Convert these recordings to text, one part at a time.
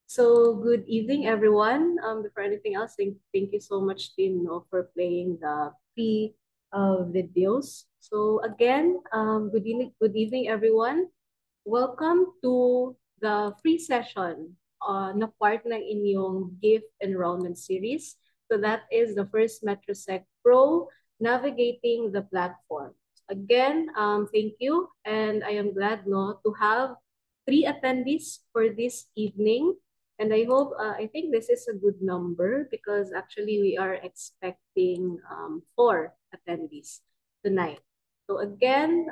So good evening, everyone. Before anything else, thank you so much, Tim, for playing the pre videos. So again, good evening, everyone. Welcome to the free session na part ng inyong gift enrollment series. So that is the first MetroSec Pro navigating the platform. Again, thank you, and I am glad to have three attendees for this evening. And I think this is a good number because actually we are expecting four attendees tonight. So again,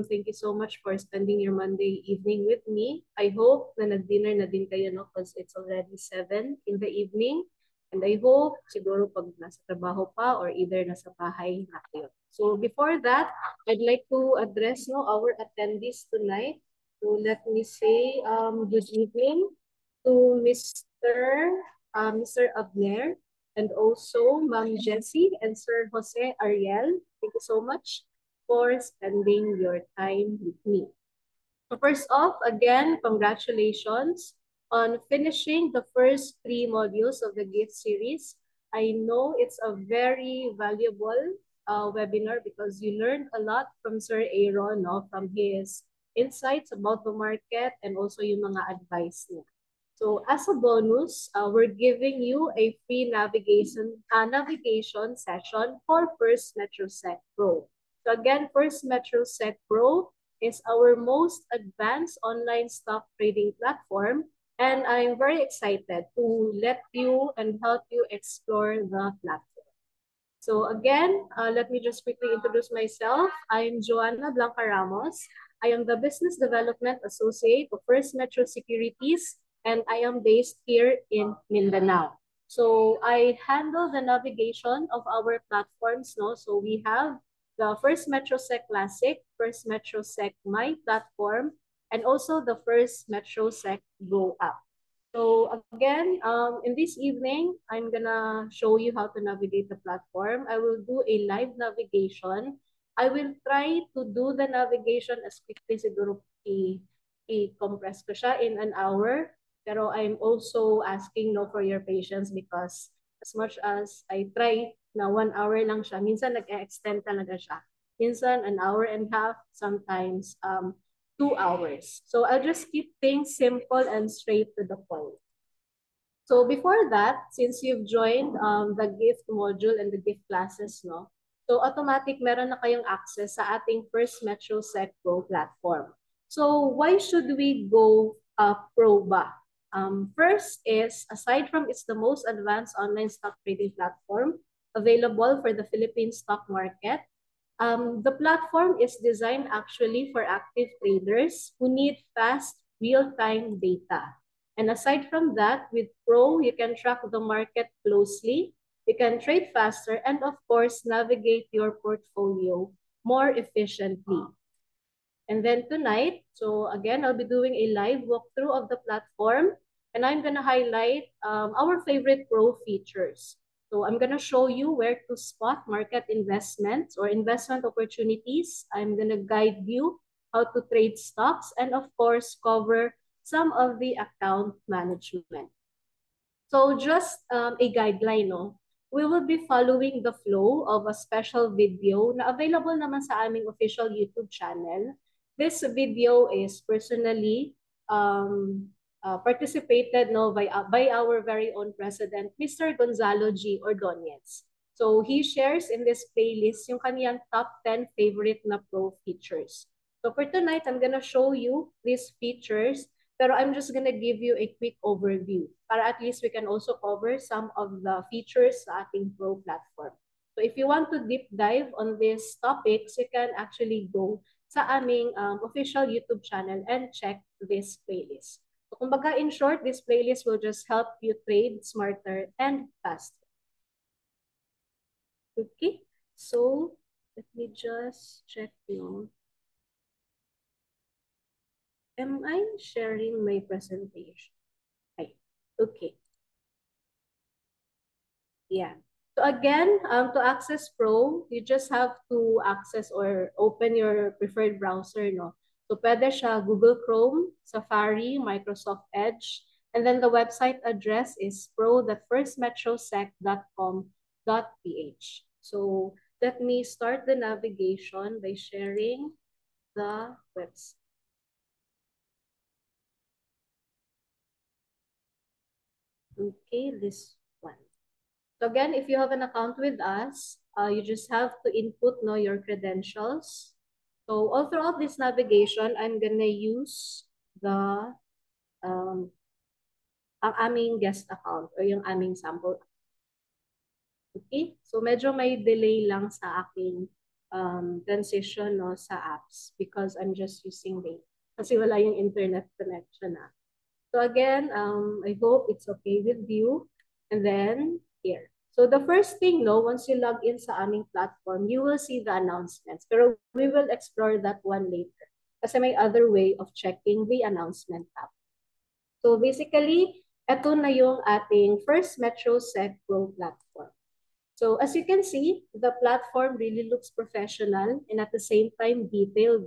thank you so much for spending your Monday evening with me. I hope na nag-dinner na din kayo, because it's already 7 in the evening. And I hope siguro pag nasa trabaho pa or either nasa bahay na kayo. So before that, I'd like to address our attendees tonight. So let me say good evening to Mr. Abner, and also Ma'am Jessie and Sir Jose Ariel. Thank you so much for spending your time with me. So first off, again, congratulations on finishing the first 3 modules of the gift series. I know it's a very valuable webinar because you learned a lot from Sir Aaron, from his insights about the market and also yung mga advice niya. So as a bonus, we're giving you a free navigation session for First MetroSec Pro. So again, First MetroSec Pro is our most advanced online stock trading platform, and I'm very excited to let you and help you explore the platform. So again, let me just quickly introduce myself. I'm Joanna Blanca Ramos. I am the Business Development Associate of First Metro Securities, and I am based here in Mindanao. So I handle the navigation of our platforms. So we have the First MetroSec Classic, First MetroSec My Platform, and also the First MetroSec Go app. So again, in this evening, I'm gonna show you how to navigate the platform. I will do a live navigation. I will try to do the navigation as quickly siguro i-compress ko siya in an hour. Pero I'm also asking for your patience because as much as I try na 1 hour lang siya, minsan nag-extend talaga siya. Minsan an hour and a half, sometimes 2 hours. So I'll just keep things simple and straight to the point. So before that, since you've joined the gift module and the gift classes, so automatic meron na kayong access sa ating First MetroSec Pro platform. So why should we go pro ba? First is, aside from it's the most advanced online stock trading platform available for the Philippine stock market, the platform is designed actually for active traders who need fast, real-time data. And aside from that, with Pro, you can track the market closely, you can trade faster, and of course, navigate your portfolio more efficiently. And then tonight, so again, I'll be doing a live walkthrough of the platform, and I'm gonna highlight our favorite Pro features. So I'm gonna show you where to spot market investments or investment opportunities. I'm gonna guide you how to trade stocks, and of course, cover some of the account management. So just a guideline, we will be following the flow of a special video na available naman sa aming official YouTube channel. This video is personally participated by our very own president, Mr. Gonzalo G. Ordonez. So he shares in this playlist yung kaniyang top 10 favorite na Pro features. So for tonight, I'm gonna show you these features, pero I'm just gonna give you a quick overview para at least we can also cover some of the features sa ating Pro platform. So if you want to deep dive on these topics, you can actually go sa aming official YouTube channel and check this playlist. So kumbaga, in short, this playlist will just help you trade smarter and faster. Okay, so let me just check Am I sharing my presentation? Okay. Yeah. So again, to access Pro, you just have to access or open your preferred browser, So pwede siya Google Chrome, Safari, Microsoft Edge, And then the website address is pro.firstmetrosec.com.ph. So let me start the navigation by sharing the website. Okay, this one. So again, if you have an account with us, you just have to input your credentials. So all throughout this navigation, I'm gonna use the ang aming guest account or yung aming sample. Okay? So medyo may delay lang sa aking transition sa apps because I'm just using data. Kasi wala yung internet connection na. So again, I hope it's okay with you. And then here. So the first thing, once you log in sa aming platform, you will see the announcements. Pero we will explore that one later. Kasi may other way of checking the announcement tab. So basically, ito na yung ating First Metro Sec Pro platform. So as you can see, the platform really looks professional and at the same time detailed,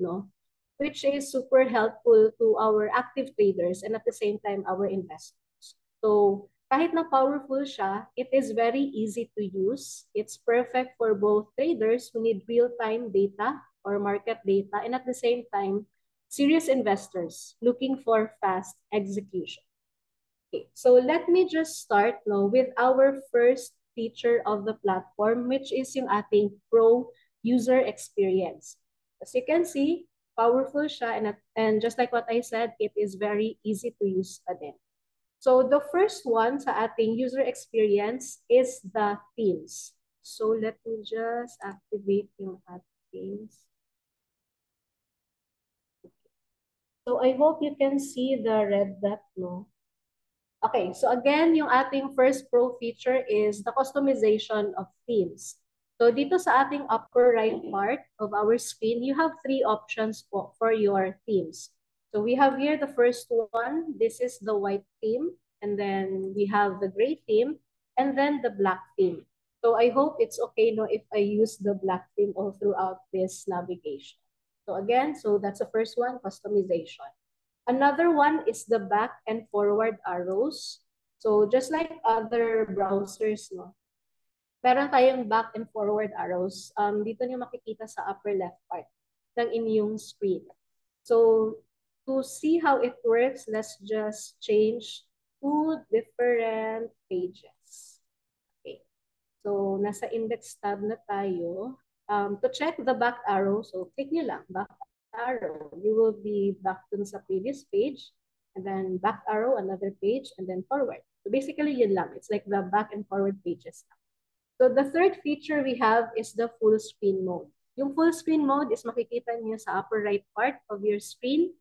which is super helpful to our active traders and at the same time our investors. So kahit na powerful siya, it is very easy to use. It's perfect for both traders who need real-time data or market data and at the same time, serious investors looking for fast execution. Okay, so let me just start with our first feature of the platform, which is yung ating Pro user experience. As you can see, powerful siya and just like what I said, it is very easy to use pa din. So the first one sa ating user experience is the themes. So let me just activate yung themes. Okay. So I hope you can see the red dot, Okay, so again, yung ating first pro feature is the customization of themes. So dito sa ating upper right part of our screen, you have three options for your themes. So we have here the first one. This is the white theme. And then we have the gray theme. And then the black theme. So I hope it's okay if I use the black theme all throughout this navigation. So again, that's the first one, customization. Another one is the back and forward arrows. So just like other browsers, meron tayong back and forward arrows. Dito niyo makikita sa upper left part ng inyong screen. So to see how it works, let's just change two different pages. Okay. So nasa index tab na tayo. To check the back arrow, so click nyo lang, back arrow, you will be back to sa previous page, and then back arrow, another page, and then forward. So basically, yun lang. It's like the back and forward pages. So the third feature we have is the full screen mode. Yung full screen mode is makikita niyo sa upper right part of your screen.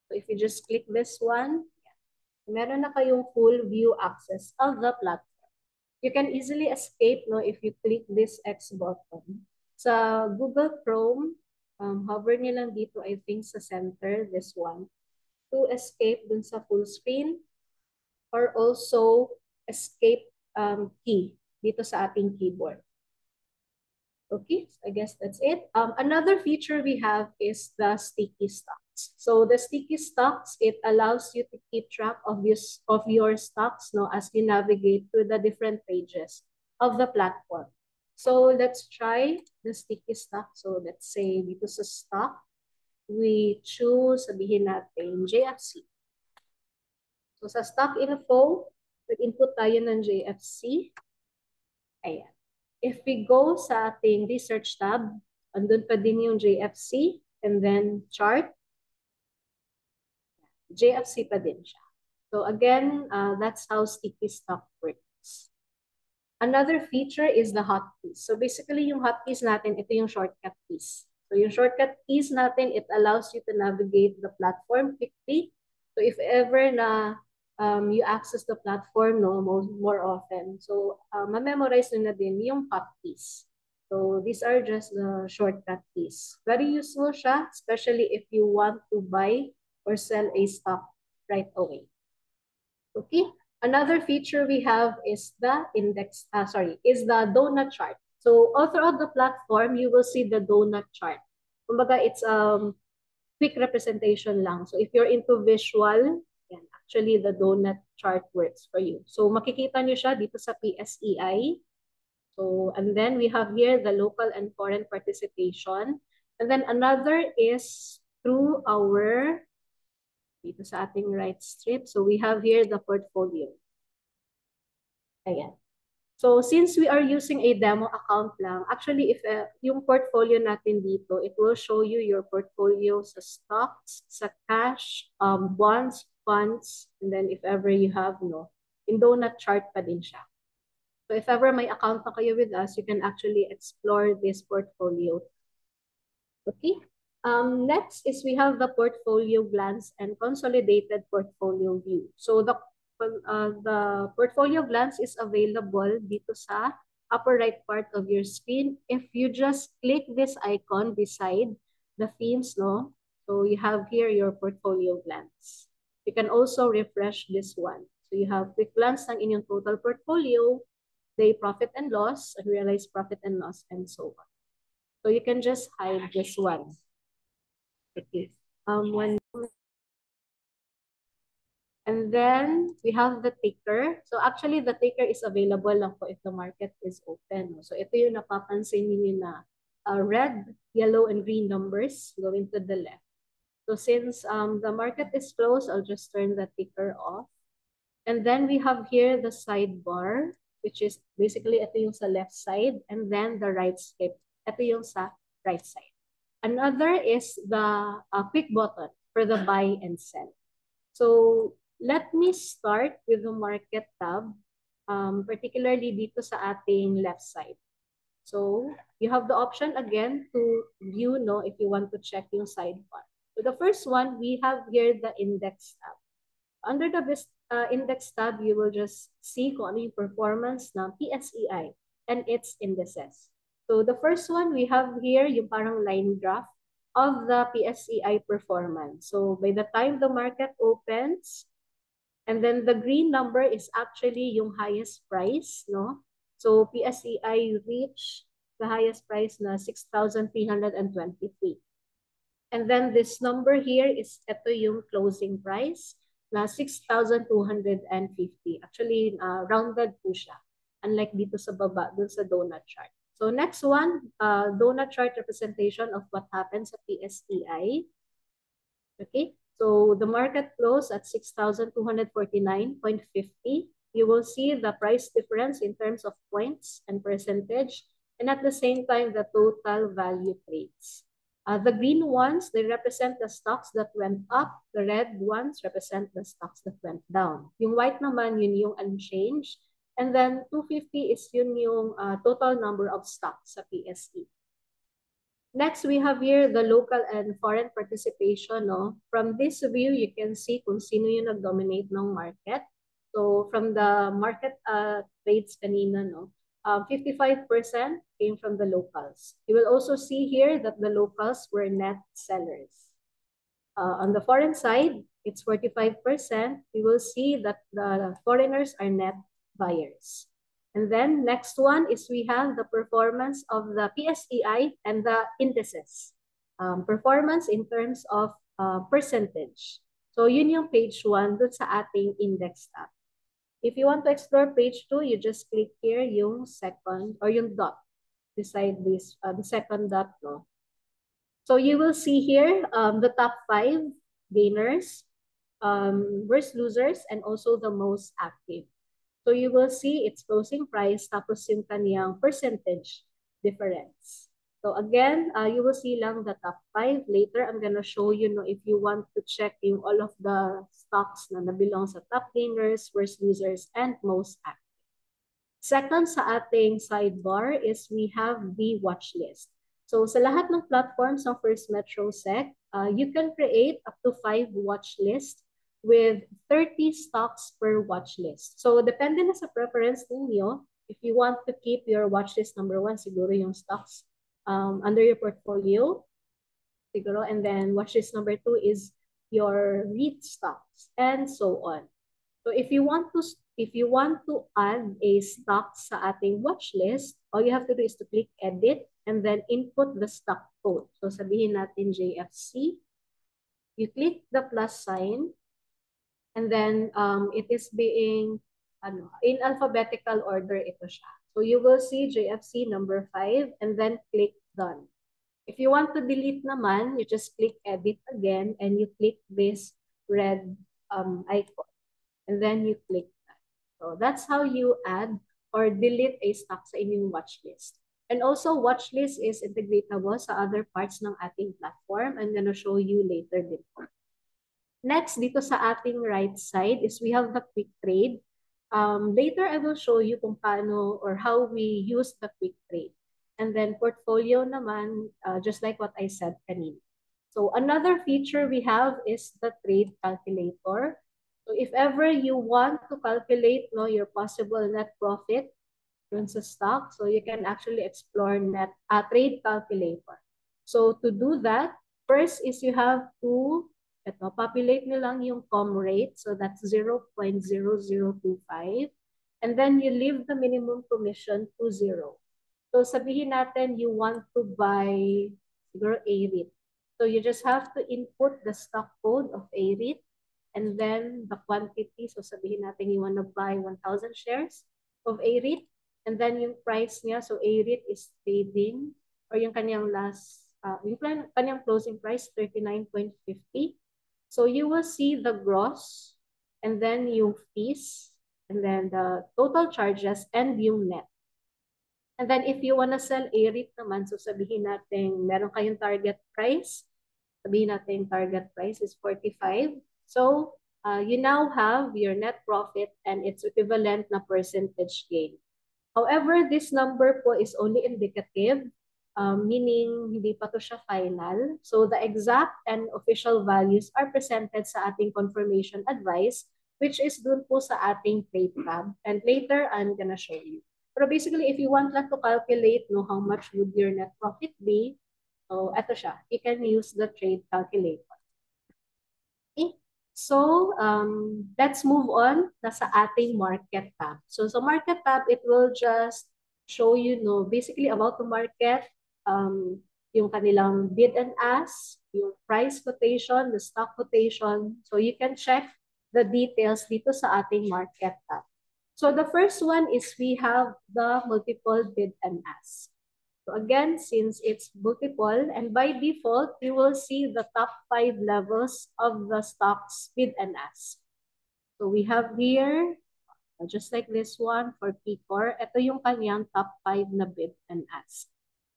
So if you just click this one, meron na kayong full view access of the platform. You can easily escape if you click this X button. Sa Google Chrome, hover nyo lang dito, I think sa center, this one, to escape dun sa full screen or also escape key dito sa ating keyboard. Okay, so I guess that's it. Another feature we have is the sticky stocks. So the sticky stocks, it allows you to keep track of your stocks as you navigate through the different pages of the platform. So let's try the sticky stock. So let's say dito sa stock, we choose, sabihin natin, JFC. So sa stock info, mag-input tayo ng JFC. Ayan. If we go sa ating research tab, andun pa din yung JFC and then chart, JFC pa din siya. So again, that's how sticky stock works. Another feature is the hotkeys. So basically, yung hotkeys natin, ito yung shortcut keys. So yung shortcut keys natin, it allows you to navigate the platform quickly. So if ever na you access the platform more often, so ma-memorize nyo na din yung hotkeys. So these are just the shortcut keys. Very useful siya, especially if you want to buy or sell a stock right away. Okay. Another feature we have is the the donut chart. So all throughout the platform, you will see the donut chart. Kumbaga, it's quick representation lang. So if you're into visual, actually the donut chart works for you. So makikita nyo siya dito sa PSEI. So, and then we have here the local and foreign participation. And then another is through our, dito sa ating right strip. So we have here the portfolio. Ayan. So since we are using a demo account lang, actually if yung portfolio natin dito, it will show you your portfolio sa stocks, sa cash, bonds, funds, and then if ever you have, no, in donut chart pa din siya. So if ever may account na kayo with us, you can actually explore this portfolio. Okay. Next is we have the portfolio glance and consolidated portfolio view. So the portfolio glance is available dito sa upper right part of your screen. If you just click this icon beside the themes, no? So you have here your portfolio glance. You can also refresh this one. So you have quick glance ng inyong total portfolio, day profit and loss, realized profit and loss, and so on. So you can just hide this one. Okay. And then we have the ticker. So actually the ticker is available lang po if the market is open. So ito yung napapansin niyo na red, yellow, and green numbers going to the left. So since the market is closed, I'll just turn the ticker off. And then we have here the sidebar, which is basically ito yung sa left side, and then the right strip. Ito yung sa right side. Another is the quick button for the buy and sell. So let me start with the market tab, particularly dito sa ating left side. So you have the option again to view, no, if you want to check yung sidebar. So the first one, we have here the index tab. Under the index tab, you will just see kung ano yung performance ng PSEI and its indices. So the first one, we have here yung parang line graph of the PSEI performance. So by the time the market opens, and then the green number is actually yung highest price, no? So PSEI reached the highest price na 6,323. And then this number here is ito yung closing price na 6,250. Actually, rounded po siya. Unlike dito sa baba, dun sa donut chart. So next one, donut chart representation of what happens at PSEI. Okay, so the market closed at 6,249.50. You will see the price difference in terms of points and percentage, and at the same time, the total value trades. The green ones, they represent the stocks that went up. The red ones represent the stocks that went down. Yung white naman, yun yung unchanged. And then 250 is yun yung total number of stocks sa PSE. Next, we have here the local and foreign participation. No? From this view, you can see kung sino yung nag-dominate ng market. So from the market trades kanina, no? 55% came from the locals. You will also see here that the locals were net sellers. On the foreign side, it's 45%. You will see that the foreigners are net buyers. And then next one is we have the performance of the PSEI and the indices. Performance in terms of percentage. So yun yung page 1 dun sa ating index tab. If you want to explore page 2, you just click here yung second or yung dot beside this, the second dot, no? So you will see here the top 5 gainers, worst losers, and also the most active. So you will see its closing price tapos yung kaniyang percentage difference. So again, you will see lang the top 5. Later, I'm gonna show you no, if you want to check yung all of the stocks na nabilong sa top gainers, worst losers, and most active. Second sa ating sidebar is we have the watch list. So sa lahat ng platforms ng First Metro Sec, you can create up to 5 watch lists with 30 stocks per watch list. So depende na sa preference ninyo. If you want to keep your watch list number 1, siguro yung stocks under your portfolio. Siguro, and then watch list number 2 is your REIT stocks and so on. So if you want to add a stock sa ating watch list, all you have to do is to click edit and then input the stock code. So sabihin natin JFC. You click the plus sign And then it is being in alphabetical order ito siya. So you will see JFC number 5 and then click done. If you want to delete naman, you just click edit again and you click this red icon and then you click that. So that's how you add or delete a stock sa inyong watch list. And also, watch list is integratable sa other parts ng ating platform. I'm gonna show you later din po. Next, dito sa ating right side is we have the quick trade. Later, I will show you kung paano or how we use the quick trade. And then portfolio naman, just like what I said kanina. So another feature we have is the trade calculator. So if ever you want to calculate your possible net profit dun sa stock, so you can actually explore trade calculator. So to do that, first is you have to populate nyo lang yung com rate. So that's 0.0025. And then you leave the minimum commission to 0. So sabihin natin you want to buy siguro A-REIT. So you just have to input the stock code of A-REIT and then the quantity. So sabihin natin you want to buy 1,000 shares of A-REIT. And then yung price niya, so A-REIT is trading or yung kanyang kanyang closing price, 39.50. So you will see the gross and then yung fees and then the total charges and yung net. And then if you wanna sell A-REIT naman, so sabihin natin meron kayong target price. Sabihin natin target price is 45. So you now have your net profit and its equivalent na percentage gain. However, this number po is only indicative, meaning hindi pa to siya final. So the exact and official values are presented sa ating confirmation advice, which is dun po sa ating trade tab. And later, I'm gonna show you. Pero basically, if you want lang to calculate how much would your net profit be, so eto siya. You can use the trade calculator. Okay. So, let's move on sa ating market tab. So, sa market tab, it will just show you, basically about the market, yung kanilang bid and ask, yung price quotation, the stock quotation. So, you can check the details dito sa ating market tab. So, the first one is we have the multiple bid and ask. So again, since it's multiple, and by default, you will see the top 5 levels of the stock's bid and ask. So we have here, just like this one for Picor, ito yung kanyang top 5 na bid and ask.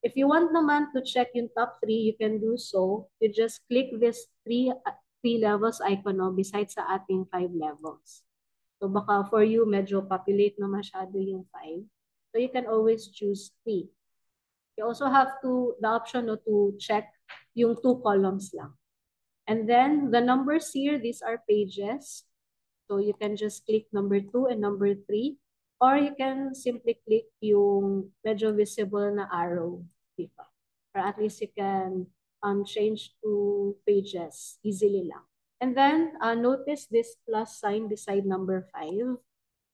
If you want naman to check yung top 3, you can do so. You just click this three levels icon besides sa ating 5 levels. So baka for you, medyo populate na masyado yung 5. So you can always choose 3. You also have the option to check yung 2 columns lang. And then the numbers here, these are pages. So you can just click number 2 and number 3. Or you can simply click yung medyo visible na arrow dito. Or at least you can change to pages easily lang. And then notice this plus sign beside number 5.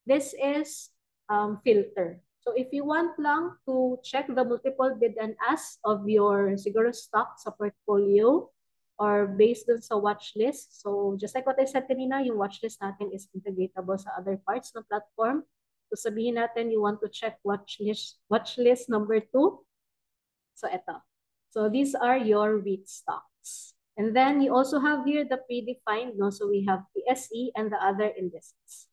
This is filter. So if you want lang to check the multiple bid and ask of your siguro stock sa portfolio or based dun sa watch list. So just like what I said kanina, yung watch list natin is integratable sa other parts ng platform. So sabihin natin you want to check watch list number 2. So eto. So these are your weak stocks. And then you also have here the predefined, so we have PSE and the other indices.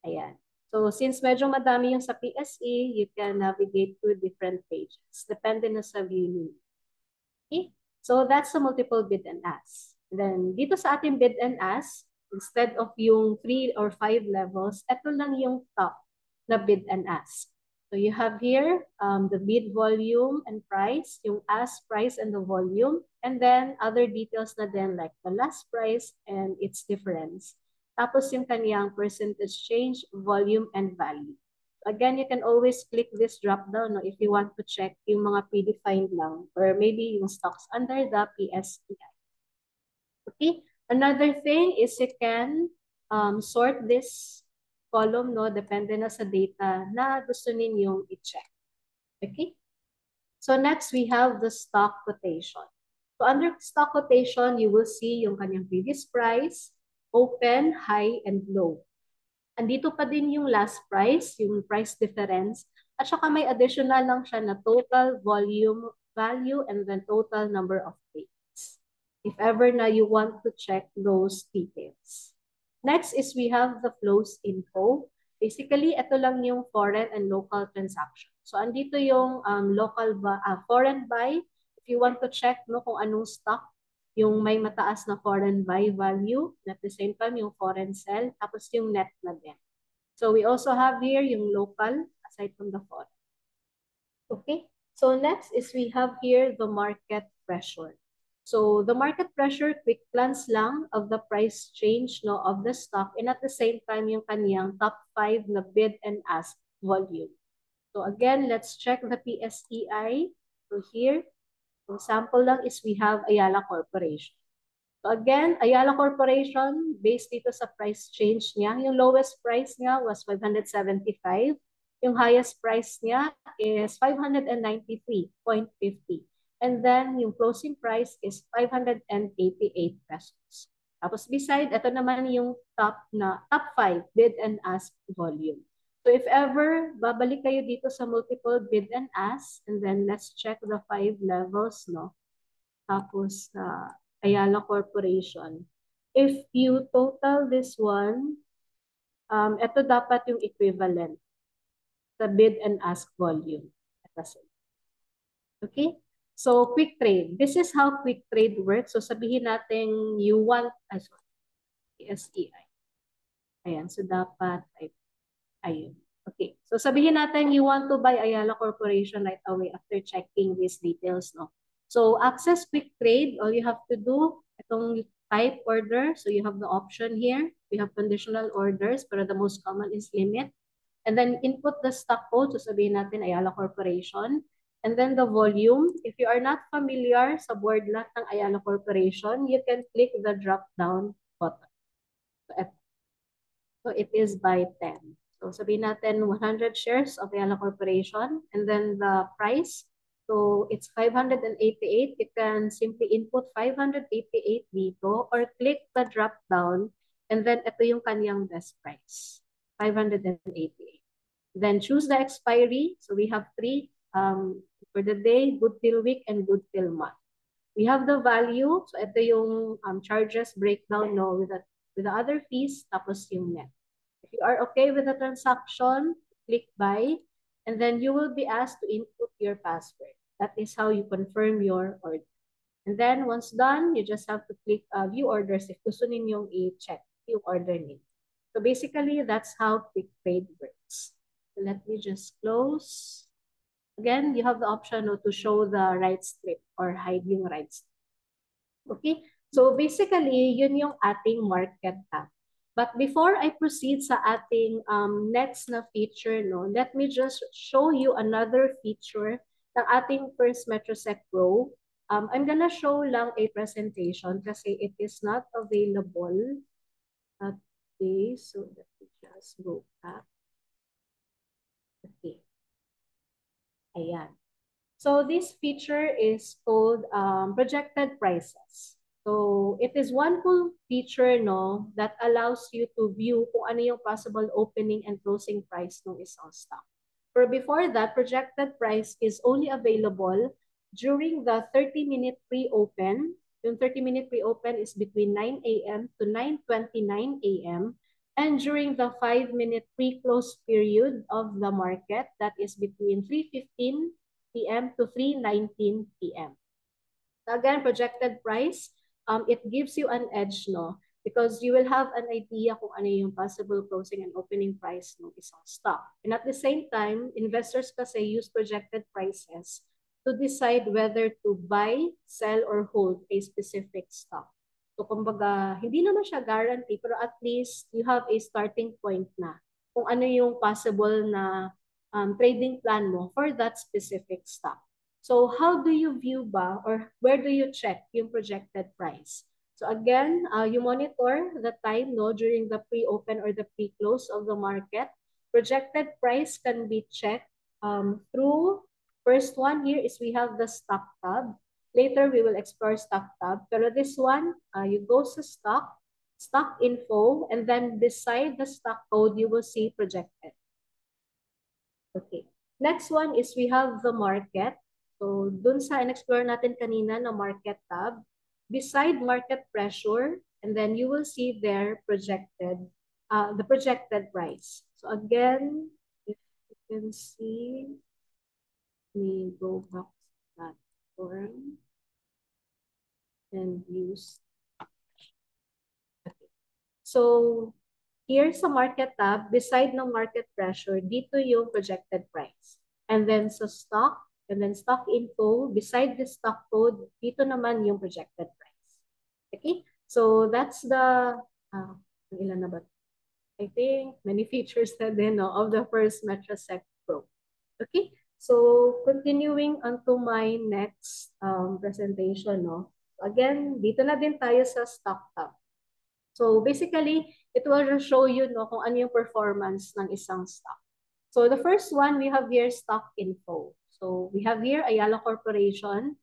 Ayan. So, since medyo madami yung sa PSE, you can navigate to different pages. Depende na sa view niyo. Okay? So, that's the multiple bid and ask. Then, dito sa ating bid and ask, instead of yung 3 or 5 levels, ito lang yung top na bid and ask. So, you have here the bid volume and price, yung ask price and the volume, and then other details na din like the last price and its difference. Tapos yung kaniyang percentage change, volume, and value. Again, you can always click this drop down if you want to check yung mga predefined lang or maybe yung stocks under the PSEI. Okay, another thing is you can sort this column, depende na sa data na gusto ninyong i-check. Okay, so next we have the stock quotation. So under stock quotation, you will see yung kanyang previous price, open, high, and low. Andito pa din yung last price, yung price difference, at saka may additional lang siya na total volume value and then total number of trades. If ever na you want to check those details. Next is we have the flows info. Basically, ito lang yung foreign and local transaction. So, andito yung foreign buy. If you want to check no, kung anong stock yung may mataas na foreign buy value, at the same time yung foreign sell, tapos yung net na din. So we also have here yung local aside from the foreign. Okay, so next is we have here the market pressure. So the market pressure, quick glance lang of the price change no, of the stock and at the same time yung kaniyang top 5 na bid and ask volume. So again, let's check the PSEI. So here, ang sample lang is we have Ayala Corporation. So again, Ayala Corporation, based dito sa price change niya, yung lowest price niya was 575. Yung highest price niya is 593.50. And then yung closing price is 588 pesos. Tapos beside, ito naman yung top 5 bid and ask volume. So if ever, babalik kayo dito sa multiple bid and ask, and then let's check the 5 levels, no? Tapos Ayala Corporation. If you total this one, ito dapat yung equivalent sa bid and ask volume. Okay? So, quick trade. This is how quick trade works. So, sabihin natin you want, PSEI. Ayan, so dapat, ayun. Okay, so sabihin natin you want to buy Ayala Corporation right away after checking these details, no? So, access quick trade, all you have to do, itong type order, so you have the option here. We have conditional orders, pero the most common is limit. And then input the stock code, so sabihin natin Ayala Corporation. And then the volume, if you are not familiar sa board lot ng Ayala Corporation, you can click the drop-down button. So it is by 10. So sabihin natin 100 shares of Ayala Corporation and then the price. So it's 588. You can simply input 588 dito or click the drop down and then ito yung kanyang best price, 588. Then choose the expiry. So we have 3 for the day, good till week, and good till month. We have the value. So ito yung charges breakdown no, with the other fees, tapos yung net. If you are okay with the transaction, click buy, and then you will be asked to input your password. That is how you confirm your order. And then once done, you just have to click view orders if gusto ninyong i-check yung order niyo. So basically, that's how quick trade works. So let me just close. Again, you have the option to show the right strip or hide yung right strip. Okay? So basically, yun yung ating market tab. But before I proceed sa ating next na feature, no, let me just show you another feature ng ating First Metrosec Pro. I'm gonna show lang a presentation kasi it is not available. Okay, so let me just go back. Okay. Ayan. So this feature is called projected prices. So it is one cool feature no that allows you to view kung ano yung possible opening and closing price ng isang stock. But before that, projected price is only available during the 30-minute pre-open. Yung 30-minute pre-open is between 9 a.m. to 9:29 a.m. And during the 5-minute pre-close period of the market, that is between 3:15 p.m. to 3:19 p.m. So again, projected price, it gives you an edge, no? Because you will have an idea kung ano yung possible closing and opening price ng isang stock. And at the same time, investors kasi use projected prices to decide whether to buy, sell, or hold a specific stock. So kumbaga, hindi naman siya guarantee, pero at least you have a starting point na kung ano yung possible na trading plan mo for that specific stock. So how do you view ba or where do you check yung projected price? So again, you monitor the time no during the pre-open or the pre-close of the market. Projected price can be checked through, first one here is we have the stock tab. Later we will explore stock tab. Pero this one, you go sa stock. stock info, and then beside the stock code, you will see projected. Okay. Next one is we have the market. So dun sa in-explore natin kanina na market tab, beside market pressure, and then you will see there projected, the projected price. So again, if you can see, we go back to platform and use. Okay. So here sa market tab, beside ng market pressure, dito yung projected price. And then sa stock, and then stock info, beside the stock code, dito naman yung projected price. Okay? So that's the, ilan na ba? I think many features na din no, of the first MetroSec Pro. Okay? So continuing onto my next presentation. No? Again, dito na din tayo sa stock tab. So basically, it will just show you no, kung ano yung performance ng isang stock. So the first one, we have here stock info. So we have here Ayala Corporation.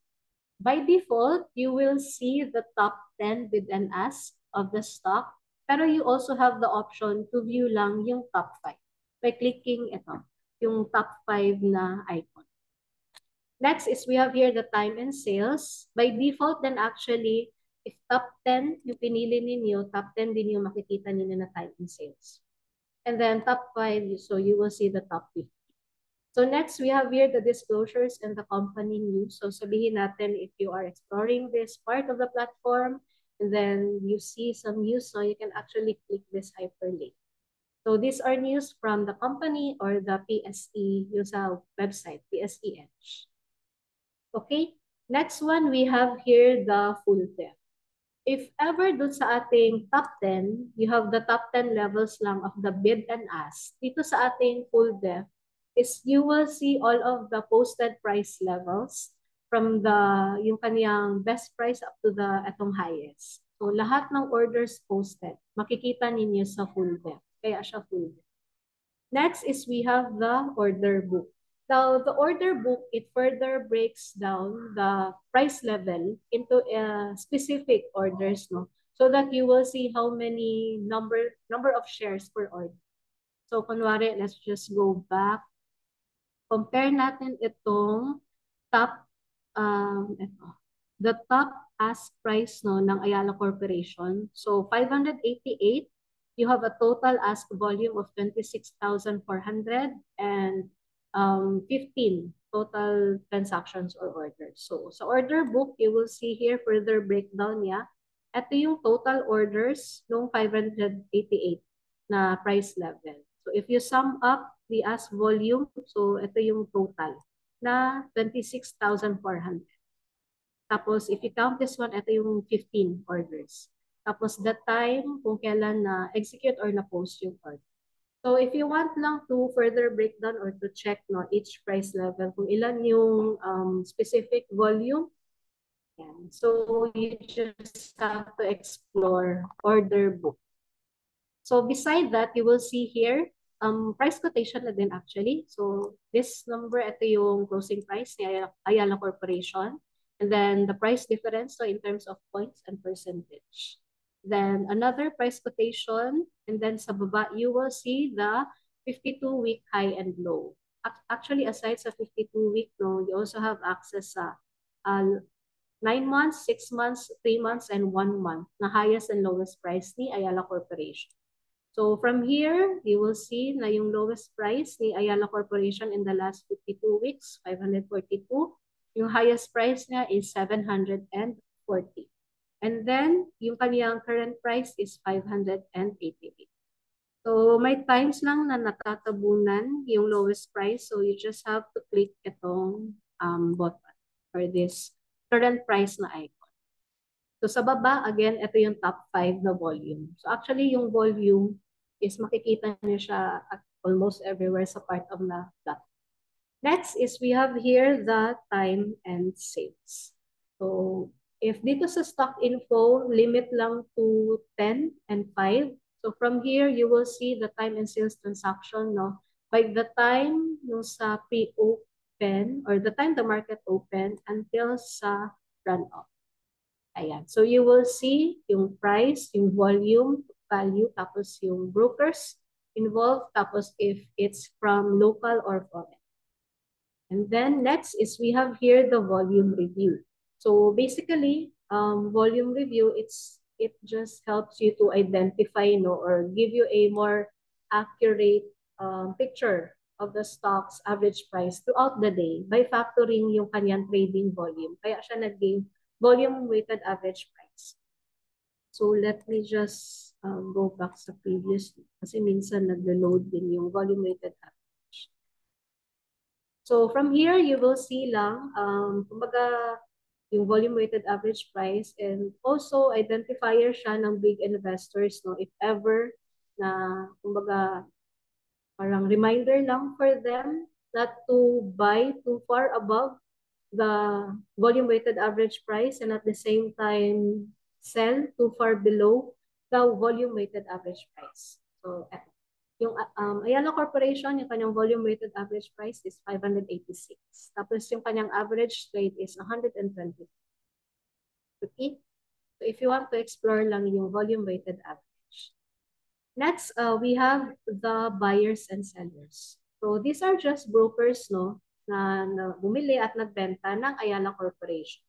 By default, you will see the top 10 with an ask of the stock. Pero you also have the option to view lang yung top 5 by clicking ito, yung top 5 na icon. Next is we have here the time and sales. By default, then actually, if top 10 yung pinili ninyo, top 10 din yung makikita ninyo na time and sales. And then top 5, so you will see the top 50. So next, we have here the disclosures and the company news. So sabihin natin if you are exploring this part of the platform, and then you see some news, so you can actually click this hyperlink. So these are news from the company or the PSE, yung sa website, PSE Edge. Okay, next one, we have here the full depth. If ever dun sa ating top 10, you have the top 10 levels lang of the bid and ask. Dito sa ating full depth is you will see all of the posted price levels from the yung kaniyang best price up to the atong highest. So lahat ng orders posted, makikita ninyo sa full depth. Kaya siya full depth. Next is we have the order book. Now, the order book, it further breaks down the price level into specific orders, no? So that you will see how many number of shares per order. So, kunwari, let's just go back. Compare natin itong top, the top ask price no, ng Ayala Corporation. So, 588, you have a total ask volume of 26,400 and 15 total transactions or orders. So sa order book, you will see here further breakdown niya. Ito yung total orders nung 588 na price level. So if you sum up the ask volume, so ito yung total na 26,400. Tapos if you count this one, ito yung 15 orders. Tapos the time kung kailan na execute or na post yung order. So if you want lang to further break down or to check no, each price level, kung ilan yung specific volume, yan. So you just have to explore order book. So beside that, you will see here, price quotation na din actually. So this number, ito yung closing price ni Ayala Corporation. And then the price difference, so in terms of points and percentage. Then another price quotation, and then sa baba, you will see the 52-week high and low. Actually, aside sa 52-week low, you also have access sa 9 months, 6 months, 3 months, and 1 month na highest and lowest price ni Ayala Corporation. So from here, you will see na yung lowest price ni Ayala Corporation in the last 52 weeks, 542. Yung highest price niya is 740. And then, yung kaniyang current price is 588. So, may times lang na natatabunan yung lowest price. So, you just have to click itong button or this current price na icon. So, sa baba, again, ito yung top 5 na volume. So, actually, yung volume is makikita niyo siya at almost everywhere sa part of the platform. Next is we have here the time and sales. So, if dito sa stock info, limit lang to 10 and 5. So, from here, you will see the time and sales transaction, no? By the time yung sa pre-open or the time the market open until sa run-off. Ayan. So you will see yung price, yung volume, value, tapos yung brokers involved, tapos if it's from local or foreign. And then next is we have here the volume review. So basically, volume review, it just helps you to identify, or give you a more accurate picture of the stock's average price throughout the day by factoring yung kanyang trading volume. Kaya siya naging volume weighted average price. So let me just go back sa previous kasi minsan naglo-load din yung volume weighted average. So from here, you will see lang, kumbaga, yung volume weighted average price and also identifier siya ng big investors, no? If ever na, kumbaga, parang reminder lang for them not to buy too far above the volume weighted average price and at the same time sell too far below the volume weighted average price. So, yung Ayala Corporation, yung kanyang volume weighted average price is 586. Tapos yung kanyang average trade is 120. Okay? So if you want to explore lang yung volume weighted average. Next, we have the buyers and sellers. So these are just brokers, no, na bumili at nagbenta ng Ayala Corporation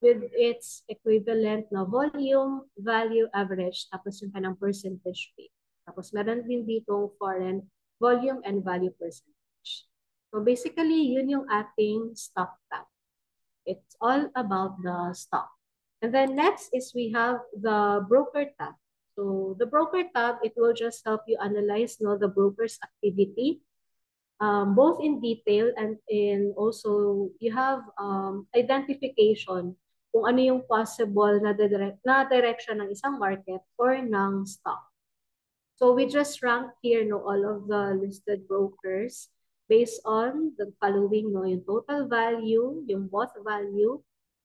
with its equivalent na volume, value, average, tapos yung kanyang percentage rate. Tapos meron din ditong foreign volume and value percentage. So basically, yun yung ating stock tab. It's all about the stock. And then next is we have the broker tab. So the broker tab, it will just help you analyze the broker's activity, both in detail and in also you have identification kung ano yung possible na direction ng isang market or ng stock. So we just rank here all of the listed brokers based on the following, yung total value, yung bought value,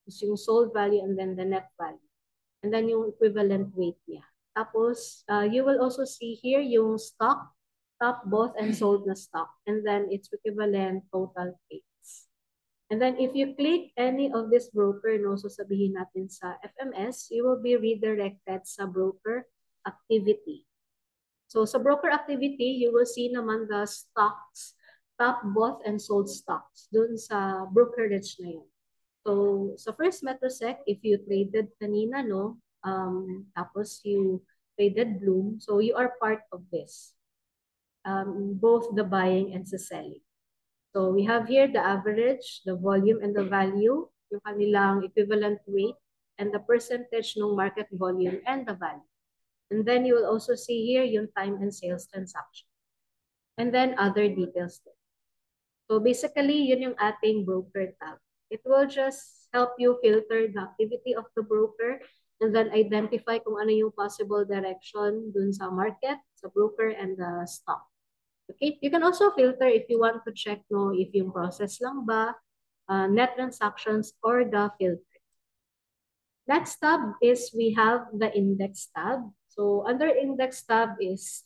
yung sold value, and then the net value. And then yung equivalent weight niya. Tapos, you will also see here yung stock, top, bought, and sold na stock. And then its equivalent total weights. And then if you click any of this broker, so sabihin natin sa FMS, you will be redirected sa broker activity. So sa broker activity, you will see naman the stocks, top, bought, and sold stocks dun sa brokerage na yun. So sa first Metrosec, if you traded kanina, tapos you traded Bloom, so you are part of this, both the buying and the selling. So we have here the average, the volume, and the value, yung kanilang equivalent weight, and the percentage ng market volume and the value. And then you will also see here yung time and sales transaction. And then other details. So basically, yun yung ating broker tab. It will just help you filter the activity of the broker and then identify kung ano yung possible direction dun sa market, sa broker, and the stock. Okay? You can also filter if you want to check if yung process lang ba, net transactions, or the filter. Next tab is we have the index tab. So under index tab is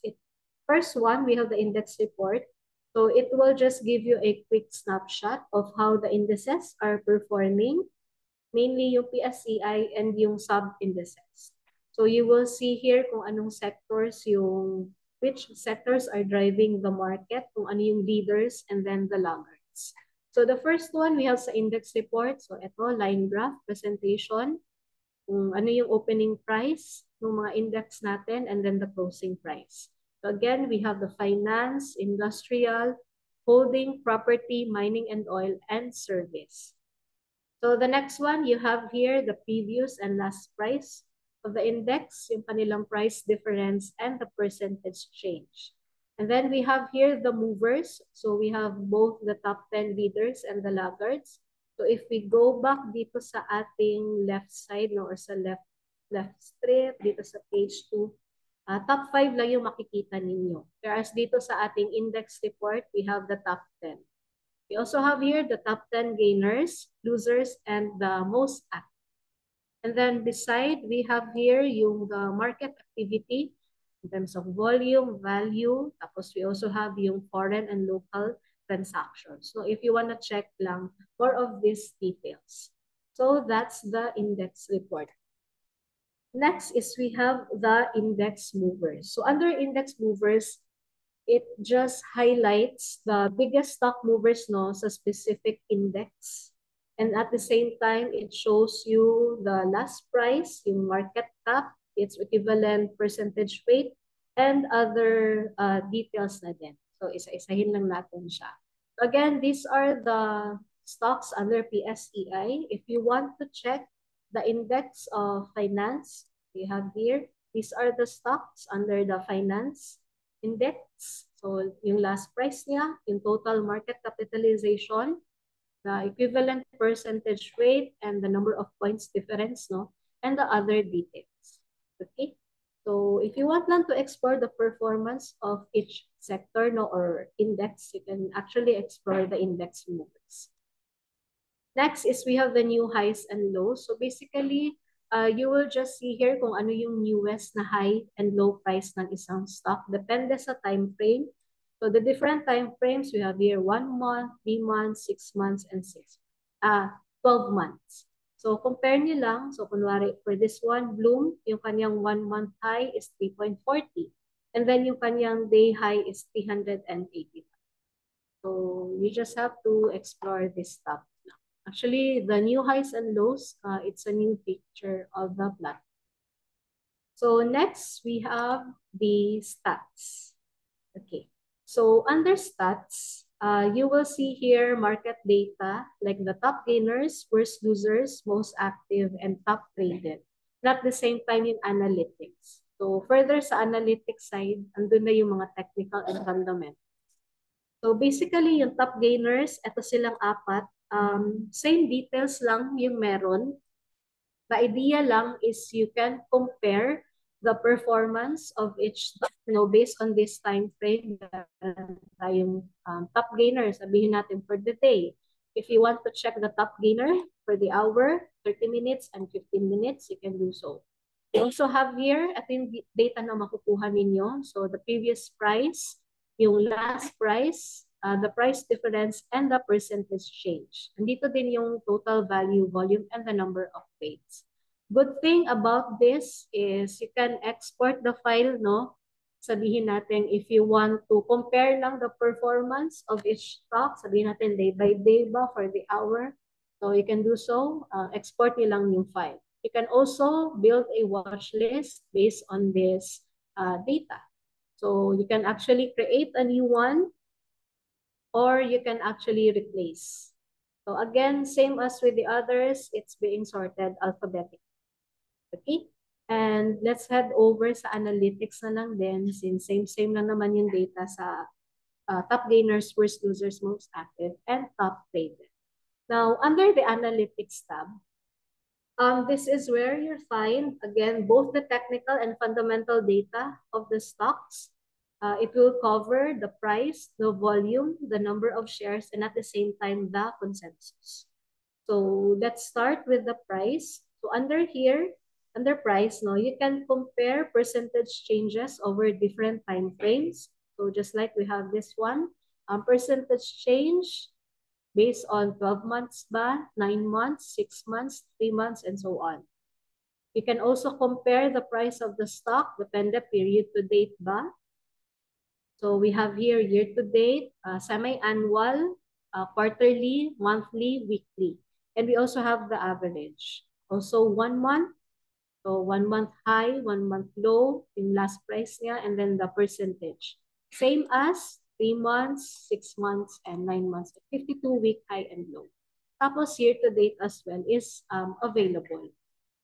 first one, we have the index report. So it will just give you a quick snapshot of how the indices are performing, mainly yung PSCI and yung sub-indices. So you will see here kung anong sectors which sectors are driving the market, kung ano yung leaders and then the laggards. So the first one, we have sa index report. So ito, line graph presentation, kung ano yung opening price ng mga index natin, and then the closing price. So again, we have the finance, industrial, holding, property, mining and oil, and service. So the next one, you have here the previous and last price of the index, yung kanilang price difference, and the percentage change. And then we have here the movers. So we have both the top 10 leaders and the laggards. So if we go back dito sa ating left side, or sa left strip, dito sa page 2, top 5 lang yung makikita ninyo. Whereas dito sa ating index report, we have the top 10. We also have here the top 10 gainers, losers, and the most active. And then beside, we have here yung the market activity in terms of volume, value, tapos we also have yung foreign and local transactions. So if you want to check lang more of these details. So that's the index report. Next is we have the index movers. So under index movers, it just highlights the biggest stock movers no sa specific index. And at the same time, it shows you the last price, yung market cap, its equivalent percentage rate, and other details na din. So isa-isahin lang natin siya. So again, these are the stocks under PSEI. If you want to check the index of finance, we have here, these are the stocks under the finance index. So, yung last price niya, yung total market capitalization, the equivalent percentage rate, and the number of points difference, no? And the other details. Okay? So, if you want lang to explore the performance of each sector, no, or index, you can actually explore the index movers. Next is we have the new highs and lows. So basically, you will just see here kung ano yung newest na high and low price ng isang stock. Depende sa time frame. So the different time frames, we have here 1 month, 3 months, 6 months, and 12 months. So compare nyo lang. So kunwari, for this one, Bloom, yung kanyang 1 month high is 3.40. And then yung kanyang day high is 380. So you just have to explore this stuff. Actually, the new highs and lows, it's a new feature of the platform. So next, we have the stats. Okay. So under stats, you will see here market data, like the top gainers, worst losers, most active, and top traded. And at the same time, yung analytics. So further sa analytics side, andun na yung mga technical and fundamental. So basically, yung top gainers, ito silang apat. Same details lang yung meron. The idea lang is you can compare the performance of each stock, based on this time frame. Tayong top gainer, sabihin natin for the day. If you want to check the top gainer for the hour, 30 minutes, and 15 minutes, you can do so. We also have here, ito yung data na makukuha ninyo. So the previous price, yung last price, the price difference, and the percentage change. Andito din yung total value, volume, and the number of trades. Good thing about this is you can export the file, no? Sabihin natin, if you want to compare lang the performance of each stock, sabihin natin day by day ba for the hour. So you can do so, export nyo lang yung file. You can also build a watch list based on this data. So you can actually create a new one, or you can actually replace. So again, same as with the others, it's being sorted alphabetically. Okay? And let's head over sa analytics na lang din, since same lang naman yung data sa top gainers, worst losers, most active, and top traded. Now, under the analytics tab, this is where you'll find, again, both the technical and fundamental data of the stocks. It will cover the price, the volume, the number of shares, and at the same time, the consensus. So let's start with the price. So under here, under price, you can compare percentage changes over different time frames. So just like we have this one, percentage change based on 12 months ba, 9 months, 6 months, 3 months, and so on. You can also compare the price of the stock, depende period to date ba. So we have here year to date, semi-annual, quarterly, monthly, weekly. And we also have the average. Also 1 month, so 1 month high, 1 month low, yung last price niya, and then the percentage. Same as 3 months, 6 months, and 9 months. 52-week high and low. Tapos year to date as well is available.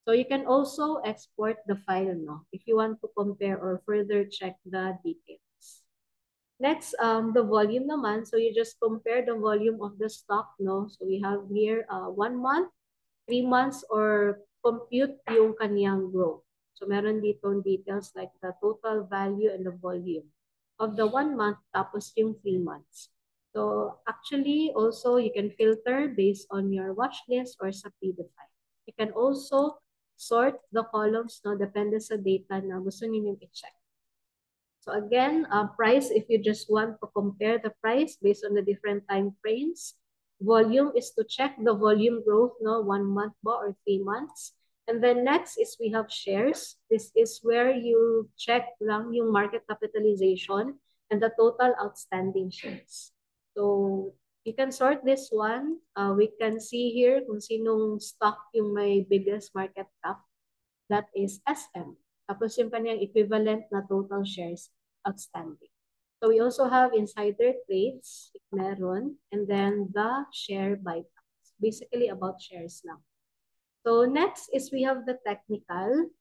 So you can also export the file, if you want to compare or further check the details. Next, the volume naman. So you just compare the volume of the stock, So we have here 1 month, 3 months, or compute yung kaniyang growth. So meron ditong details like the total value and the volume of the 1 month, tapos yung 3 months. So actually, also you can filter based on your watch list or sa predefined. You can also sort the columns, depende sa data na gusto ninyong i-check. So again, price, if you just want to compare the price based on the different time frames. Volume is to check the volume growth, 1 month ba or 3 months. And then next is we have shares. This is where you check lang yung market capitalization and the total outstanding shares. So you can sort this one. We can see here kung sinong stock yung may biggest market cap. That is SM. Tapos yung kanyang equivalent na total shares outstanding. So we also have insider trades, if meron, and then the share buybacks. Basically about shares now. So next is we have the technical.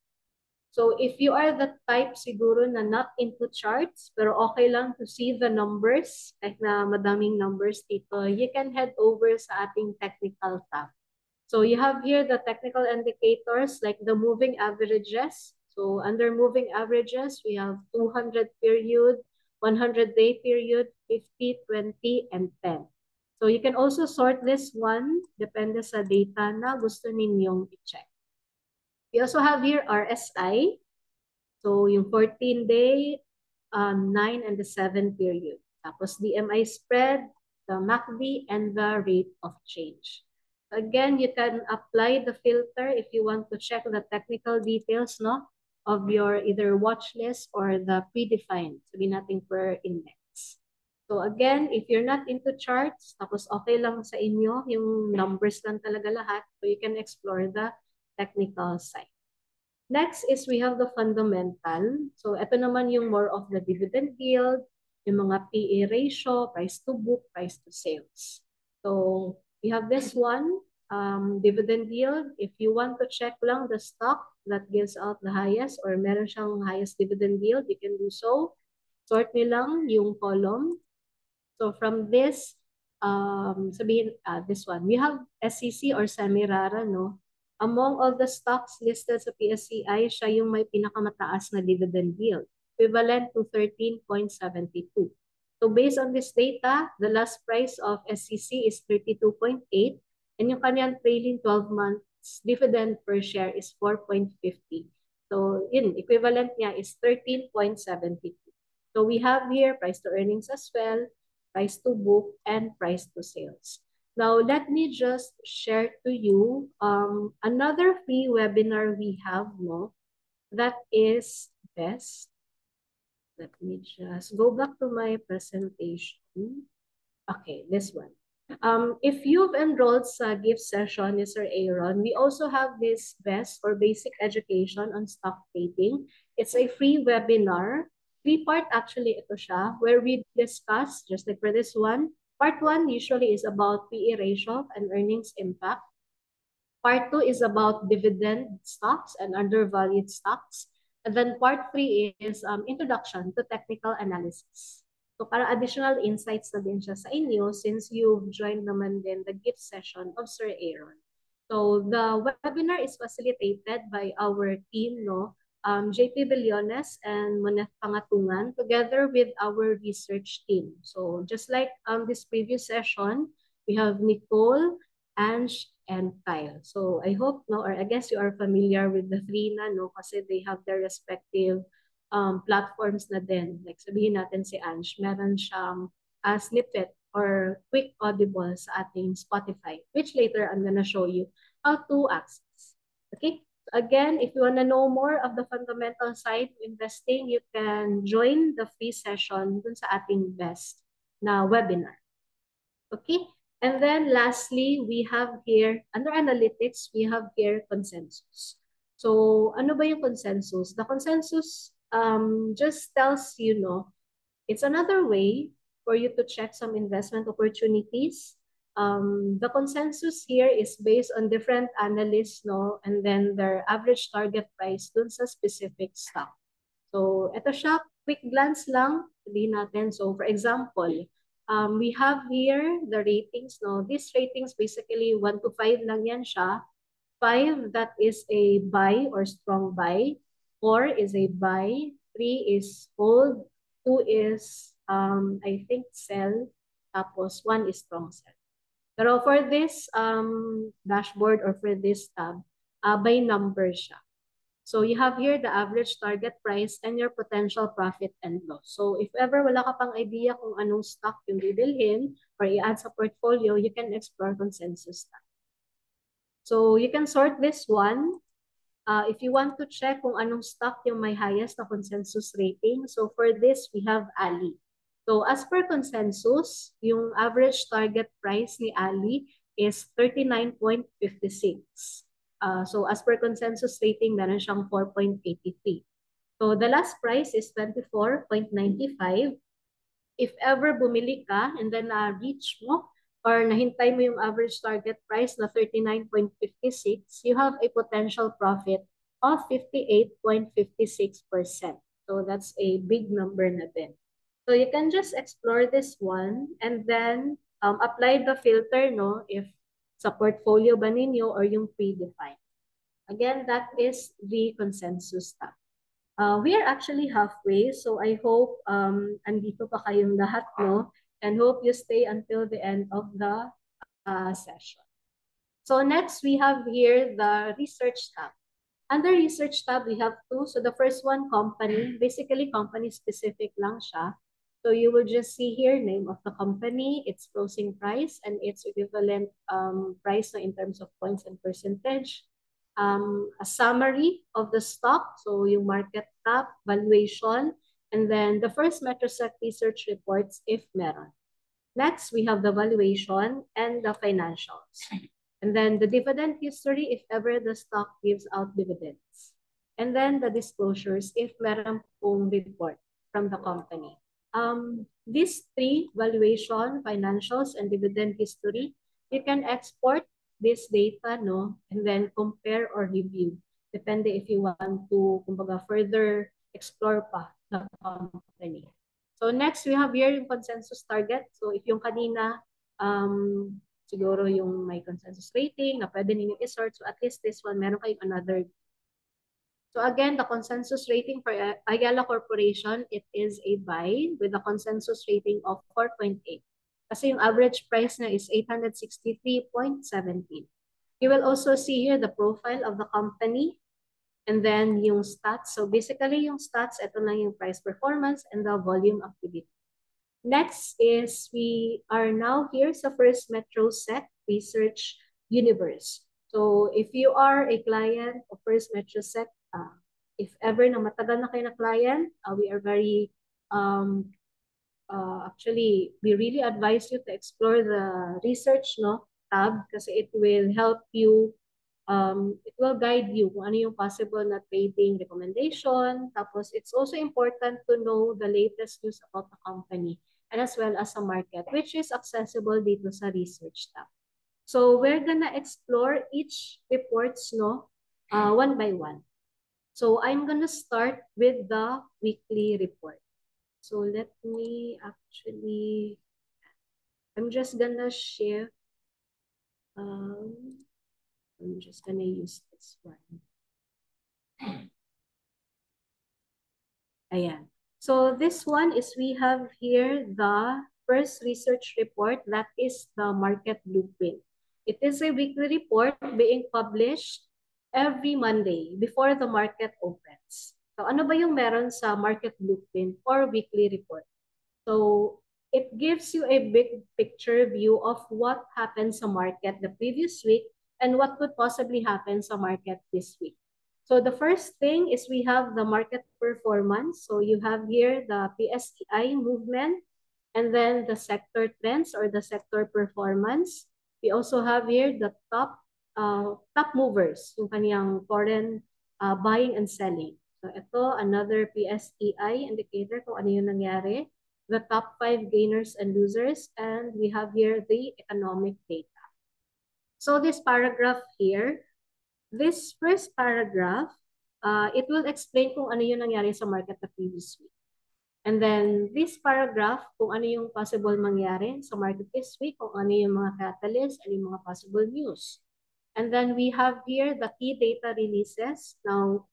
So if you are the type siguro na not into charts, pero okay lang to see the numbers, like na madaming numbers dito, you can head over sa ating technical tab. So you have here the technical indicators like the moving averages. So under moving averages, we have 200 period, 100-day period, 50, 20, and 10. So you can also sort this one depende sa data na gusto ninyong i-check. We also have here RSI. So yung 14-day, 9, and the 7 period. Tapos DMI spread, the MACD, and the rate of change. Again, you can apply the filter if you want to check the technical details no, of your either watch list or the predefined. Sabihin natin per index. So again, if you're not into charts, tapos okay lang sa inyo, yung numbers lang talaga lahat, so you can explore the technical side. Next is we have the fundamental. So ito naman yung more of the dividend yield, yung mga PE ratio, price to book, price to sales. So we have this one, dividend yield. If you want to check lang the stock that gives out the highest or meron siyang highest dividend yield, you can do so. Sort nyo lang yung column. So from this, sabihin, this one, we have SCC or semi-rara, no? Among all the stocks listed sa PSCI, siya yung may pinakamataas na dividend yield, equivalent to 13.72. So based on this data, the last price of SCC is 32.8 and yung kanyang trailing 12 months dividend per share is 4.50. So yun, equivalent niya is 13.72. So we have here price to earnings as well, price to book, and price to sales. Now, let me just share to you another free webinar we have, no? That is best. Let me just go back to my presentation. Okay, this one. If you've enrolled sa gift session ni Sir Aaron, we also have this best or basic education on stock trading. It's a free webinar. Three-part actually ito siya, where we discuss, just like for this one, Part 1 usually is about PE ratio and earnings impact. Part 2 is about dividend stocks and undervalued stocks. And then Part 3 is introduction to technical analysis. So para additional insights na din siya sa inyo since you've joined naman din the gift session of Sir Aaron. So the webinar is facilitated by our team, no? JP Billones and Moneth Pangatungan together with our research team. So just like this previous session, we have Nicole, Ange, and Kyle. So I hope, no, or I guess you are familiar with the three na, no, kasi they have their respective platforms na din. Like sabihin natin si Ange, meron siyang snippet or quick audible sa ating Spotify, which later I'm gonna show you how to access. Okay? Again, if you want to know more of the fundamental side of investing, you can join the free session dun sa ating best na webinar. Okay? And then lastly, we have here, under analytics, we have here consensus. So ano ba yung consensus? The consensus just tells you, no, it's another way for you to check some investment opportunities. The consensus here is based on different analysts, no, and then their average target price dun sa specific stock. So ito siya, quick glance lang, sabihin natin. So for example, we have here the ratings, no. These ratings basically 1 to 5 lang yan siya. 5, that is a buy or strong buy. 4 is a buy. 3 is hold. 2 is, I think, sell. Tapos 1 is strong sell. Pero for this dashboard or for this tab, by number siya. So you have here the average target price and your potential profit and loss. So if ever wala ka pang idea kung anong stock yung bibilhin or i-add sa portfolio, you can explore consensus tab. So you can sort this one. if you want to check kung anong stock yung may highest na consensus rating, so for this, we have Ali. So as per consensus, yung average target price ni Ali is 39.56. So as per consensus rating, meron siyang 4.83. So the last price is 24.95. If ever bumili ka and then na-reach mo or nahintay mo yung average target price na 39.56, you have a potential profit of 58.56%. So that's a big number na din. So you can just explore this one and then apply the filter, no, if sa portfolio ba ninyo or yung predefined. Again, that is the consensus tab. We are actually halfway, so I hope andito pa kayong lahat, no? And hope you stay until the end of the session. So next, we have here the research tab. Under research tab, we have two. So the first one, company. Basically, company specific lang siya. So you will just see here, name of the company, its closing price, and its equivalent price in terms of points and percentage. A summary of the stock, so yung market cap, valuation, and then the first Metrosec research reports if meron. Next, we have the valuation and the financials. And then the dividend history if ever the stock gives out dividends. And then the disclosures if meron pong report from the company. These three, valuation, financials, and dividend history, you can export this data, no, and then compare or review. Depende if you want to, kumbaga, further explore pa the company. So next, we have here yung consensus target. So if yung kanina, siguro yung may consensus rating na pwede ninyo i-sort. So at least this one, meron kayong another. So again, the consensus rating for Ayala Corporation, it is a buy with a consensus rating of 4.8. Kasi yung average price na is 863.17. You will also see here the profile of the company and then yung stats. So basically yung stats, ito lang yung price performance and the volume activity. Next is we are now here sa First Metrosec Research Universe. So if you are a client of First Metrosec, if ever na matagal na kayo na client, we are very actually, we really advise you to explore the research, no, tab kasi it will help you, it will guide you kung ano yung possible na trading recommendation. Tapos, it's also important to know the latest news about the company and as well as the market, which is accessible dito sa research tab. So, we're gonna explore each reports, no, one by one. So, I'm gonna start with the weekly report. So let me actually, I'm just gonna shift, I'm just gonna use this one. Ayan. So this one is we have here the first research report, that is the market blueprint. It is a weekly report being published every Monday before the market opens. So ano ba yung meron sa market blueprint or weekly report? So it gives you a big picture view of what happened sa market the previous week and what could possibly happen sa market this week. So the first thing is we have the market performance. So you have here the PSEI movement and then the sector trends or the sector performance. We also have here the top movers, yung kaniyang foreign buying and selling. So ito, another PSEI indicator kung ano yung nangyari. The top 5 gainers and losers, and we have here the economic data. So this paragraph here, this first paragraph, it will explain kung ano yung nangyari sa market the previous week. And then this paragraph, kung ano yung possible mangyari sa market this week, kung ano yung mga catalysts, ano yung mga possible news. And then we have here the key data releases. Now,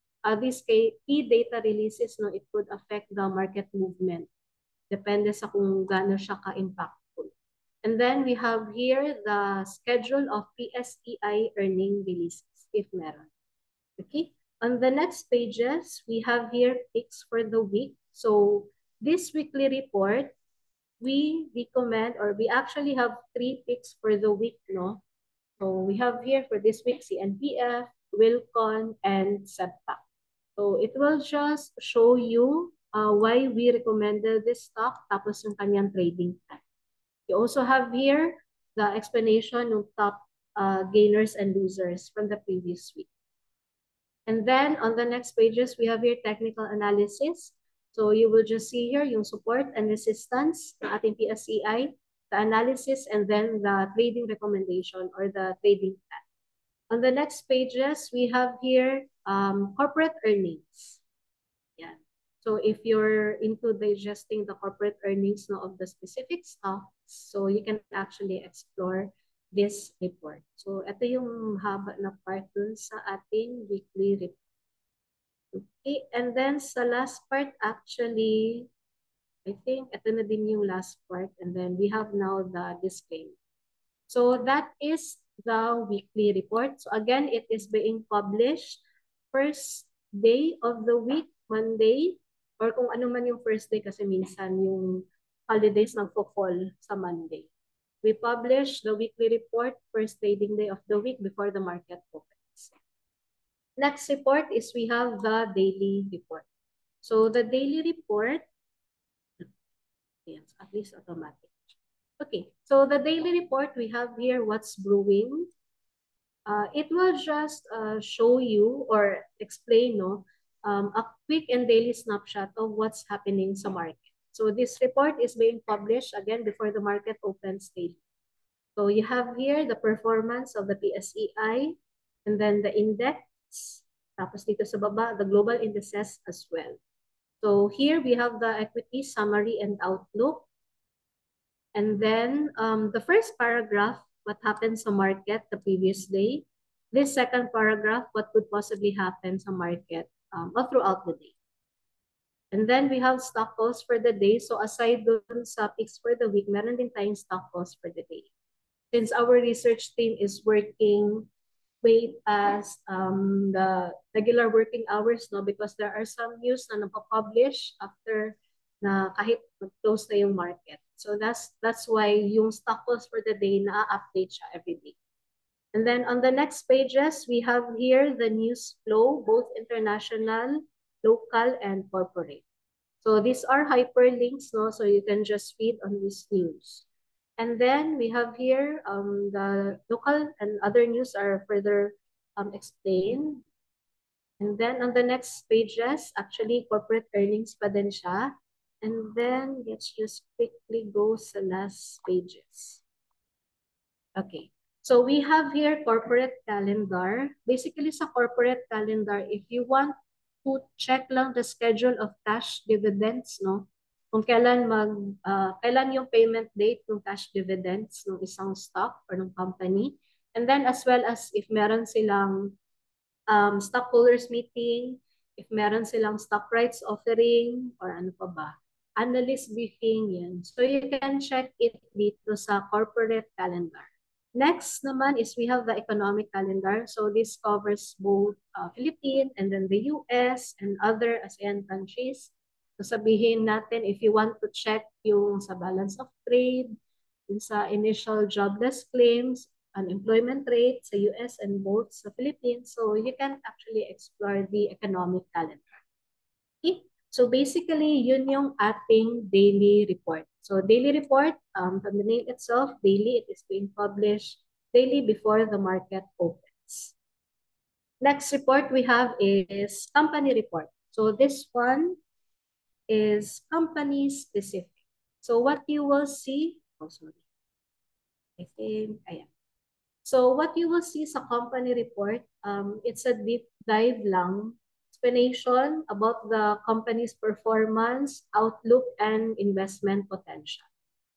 these key data releases, no, it could affect the market movement. Depende sa kung gaano siya ka-impactful. And then we have here the schedule of PSEI earning releases, if meron. Okay. On the next pages, we have here picks for the week. So this weekly report, we recommend, or we actually have 3 picks for the week, no? So we have here for this week, CNPF, Wilcon, and Sebpac. So it will just show you why we recommended this stock tapos yung kanyang trading plan. You also have here the explanation of top gainers and losers from the previous week. And then on the next pages, we have here technical analysis. So you will just see here yung support and resistance ng ating PSEI, the analysis, and then the trading recommendation or the trading plan. On the next pages, we have here corporate earnings. Yeah. So if you're into digesting the corporate earnings of the specific stocks, so you can actually explore this report. So ito yung haba na part dun sa ating weekly report. Okay, and then sa last part actually, I think ito na din yung last part, and then we have now the disclaimer. So that is the weekly report. So again, it is being published first day of the week, Monday, or kung ano man yung first day kasi minsan yung holidays nagpo-fall sa Monday. We publish the weekly report first trading day of the week before the market opens. Next report is we have the daily report. So the daily report, yes, at least automatic. Okay, so the daily report, we have here what's brewing. It will just show you or explain a quick and daily snapshot of what's happening sa market. So this report is being published again before the market opens daily. So you have here the performance of the PSEI and then the index. Tapos dito sa baba, the global indices as well. So here we have the equity summary and outlook. And then the first paragraph, what happened sa market the previous day. This second paragraph, what could possibly happen sa market all throughout the day. And then we have stock calls for the day. So aside dun sa picks for the week, meron din tayong stock calls for the day. Since our research team is working way past the regular working hours, because there are some news na napapublish after na kahit close na yung market. So that's why yung stock calls for the day na-update siya every day. And then on the next pages, we have here the news flow, both international, local, and corporate. So these are hyperlinks, so you can just read on this news. And then we have here the local and other news are further explained. And then on the next pages, actually corporate earnings pa din siya. And then let's just quickly go sa last pages. Okay. So we have here corporate calendar. Basically sa corporate calendar, if you want to check lang the schedule of cash dividends, kung kailan yung payment date ng cash dividends ng isang stock or ng company. And then as well as if meron silang stockholders meeting, if meron silang stock rights offering, or ano pa ba, analyst briefing, yan. So you can check it dito sa corporate calendar. Next naman is we have the economic calendar. So this covers both Philippines and then the US and other ASEAN countries. So sabihin natin if you want to check yung sa balance of trade, yung sa initial jobless claims, unemployment rate sa US and both sa Philippines. So you can actually explore the economic calendar. Okay? So basically, yun yung ating daily report. So daily report, from the name itself, daily, it is being published daily before the market opens. Next report we have is company report. So this one is company specific. So what you will see, I think, ayan. So what you will see sa company report, it's a deep dive lang explanation about the company's performance, outlook, and investment potential.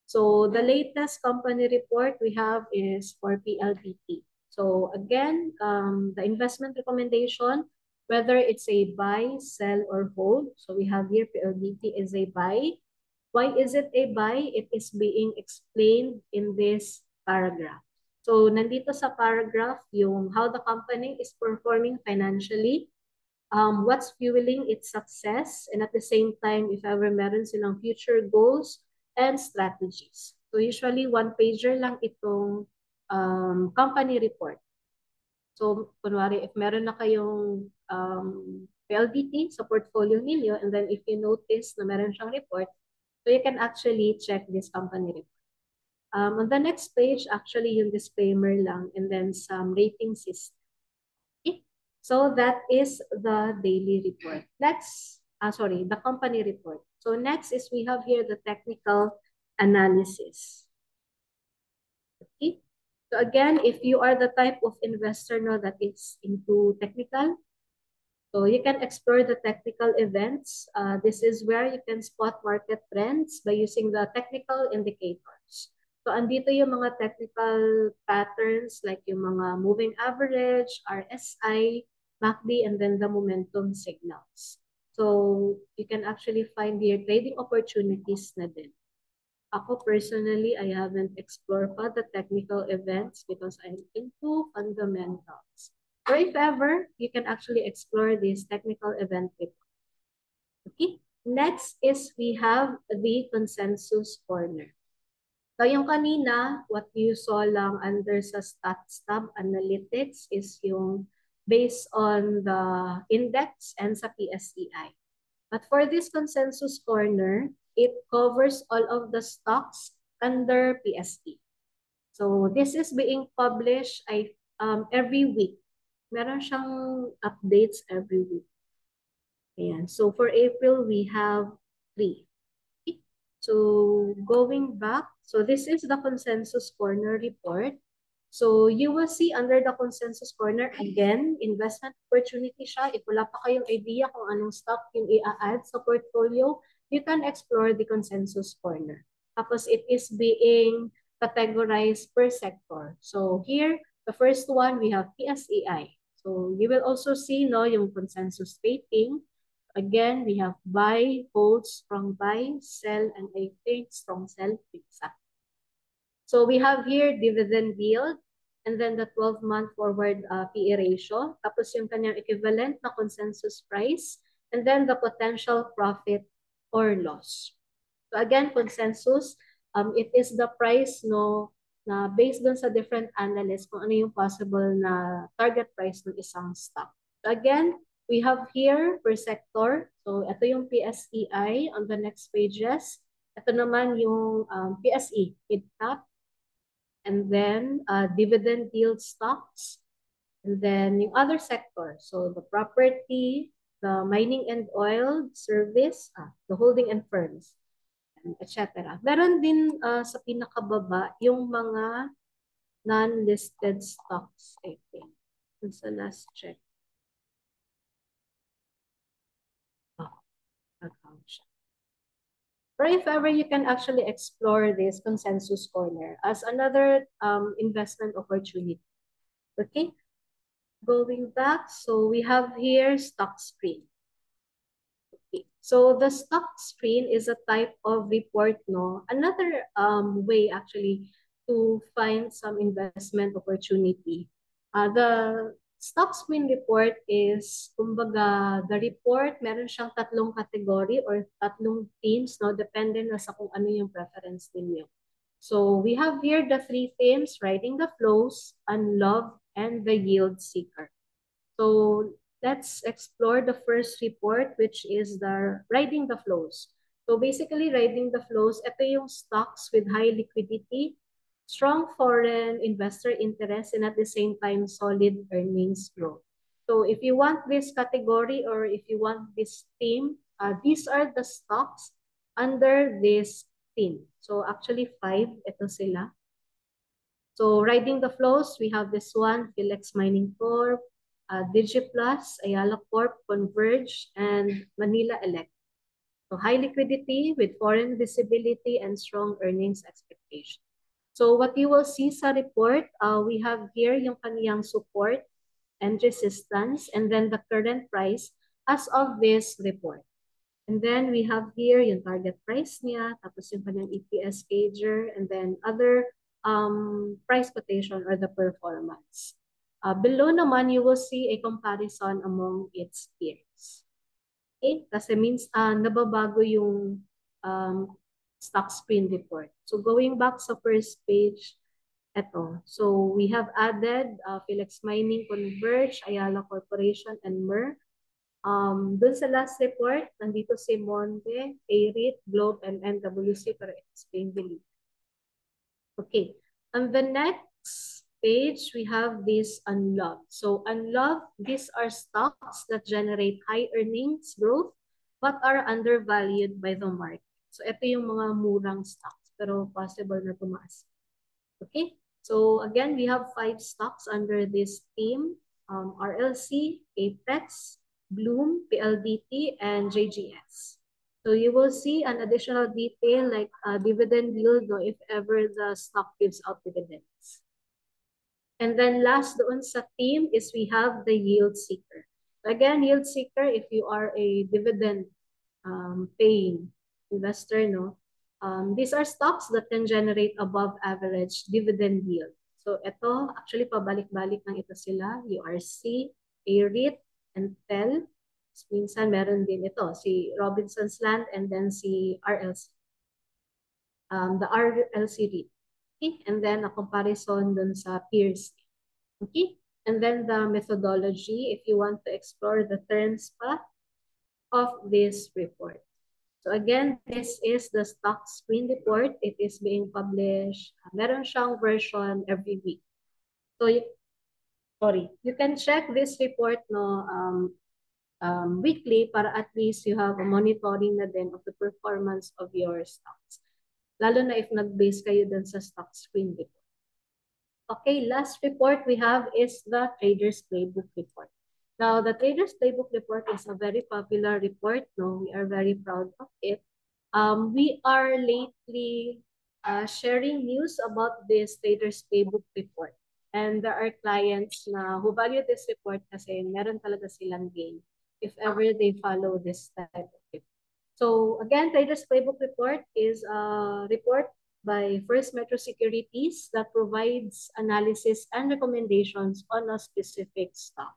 So the latest company report we have is for PLDT. So again, the investment recommendation, whether it's a buy, sell, or hold. So we have here PLDT is a buy. Why is it a buy? It is being explained in this paragraph. So nandito sa paragraph yung how the company is performing financially, what's fueling its success, and at the same time, if ever meron silang future goals and strategies. So usually one pager lang itong company report. So, kunwari, if meron na kayong PLDT sa portfolio ninyo, and then if you notice na meron siyang report, so you can actually check this company report. On the next page, actually yung disclaimer lang, and then some rating system. Okay? So that is the daily report. Next, the company report. So next is we have here the technical analysis. Okay? So again, if you are the type of investor now that is into technical, so you can explore the technical events. This is where you can spot market trends by using the technical indicators. So andito yung mga technical patterns like yung mga moving average, RSI, MACD, and then the momentum signals. So you can actually find your trading opportunities na din. Ako personally, I haven't explored pa the technical events because I'm into fundamentals. Or if ever, you can actually explore this technical event report. Okay, next is we have the consensus corner. So yung kanina, what you saw lang under sa stats tab analytics is yung based on the index and sa PSEI. But for this consensus corner, it covers all of the stocks under PSE. So this is being published every week. Meron siyang updates every week. Ayan. So for April, we have 3. Okay. So going back, so this is the consensus corner report. So you will see under the consensus corner, again, investment opportunity siya. If wala pa kayong idea kung anong stock yung i-add sa portfolio, you can explore the consensus corner. Tapos it is being categorized per sector. So here, the first one, we have PSEI. So you will also see no, yung consensus rating. Again, we have buy, hold, strong buy, sell, and I think strong sell, fix up. So we have here dividend yield, and then the 12-month forward PE ratio, tapos yung kanyang equivalent na consensus price, and then the potential profit or loss. So again, consensus, it is the price no na based dun sa different analysts kung ano yung possible na target price ng isang stock. So again, we have here per sector. So ito yung PSEI on the next pages. Ito naman yung PSE, mid-cap, and then dividend yield stocks, and then yung other sector. So the property, the mining and oil, service, the holding and firms, etc. Meron din sa pinakababa yung mga non-listed stocks, I think. It's the last check. Account siya. Or if ever, you can actually explore this consensus corner as another investment opportunity. Okay, going back, so we have here stock screen. Okay. So the stock screen is a type of report, no? Another way actually to find some investment opportunity. The stock screen report is, kumbaga, the report, meron siyang tatlong category or tatlong themes, no? Depende na sa kung ano yung preference ninyo. So we have here the 3 themes: riding the flows, unloved, and the yield seeker. So let's explore the first report, which is the riding the flows. So basically, riding the flows, ito yung stocks with high liquidity, strong foreign investor interest, and at the same time, solid earnings growth. So if you want this category or if you want this theme, these are the stocks under this theme. So actually 5, ito sila. So riding the flows, we have this one, Philex Mining Corp, DigiPlus, Ayala Corp, Converge, and Manila Elect. So high liquidity with foreign visibility and strong earnings expectation. So what you will see sa report, we have here yung kaniyang support and resistance, and then the current price as of this report. And then we have here yung target price niya, tapos yung kanyang EPS CAGR, and then other price quotation or the performance. Below naman, you will see a comparison among its peers. Okay? Kasi means nababago yung stock screen report. So going back sa first page, Ito. So we have added Philex Mining, Converge, Ayala Corporation, and Mer. Dun sa last report, nandito si Monde, ARIT, Globe, and NWC, pero it's being deleted. Okay. On the next page, we have this unloved. So unloved, these are stocks that generate high earnings growth but are undervalued by the market. So ito yung mga murang stocks pero possible na tumaas. Okay. So again, we have 5 stocks under this theme. RLC, Apex, Bloom, PLDT, and JGS. So you will see an additional detail like dividend yield no, if ever the stock gives out dividends. And then last doon sa theme is we have the yield seeker. So again, yield seeker, if you are a dividend paying investor, no, these are stocks that can generate above average dividend yield. So ito, actually pabalik-balik ng ito sila, URC, ARIT, and TEL. Minsan meron din ito, si Robinson's Land and then si RLC. The RLC REIT. Okay? And then a comparison dun sa peers. Okay? And then the methodology, if you want to explore the terms pa of this report. So again, this is the stock screen report. It is being published. Meron siyang version every week. So, you can check this report no weekly para at least you have a monitoring na din of the performance of your stocks. Lalo na if nag-base kayo dun sa stock screen report. Okay, last report we have is the Traders Playbook report. Now, the Traders Playbook report is a very popular report. No, we are very proud of it. We are lately sharing news about this Traders Playbook report. And there are clients na who value this report kasi meron talaga silang gain if ever they follow this type of report. So again, Traders Playbook report is a report by First Metro Securities that provides analysis and recommendations on a specific stock.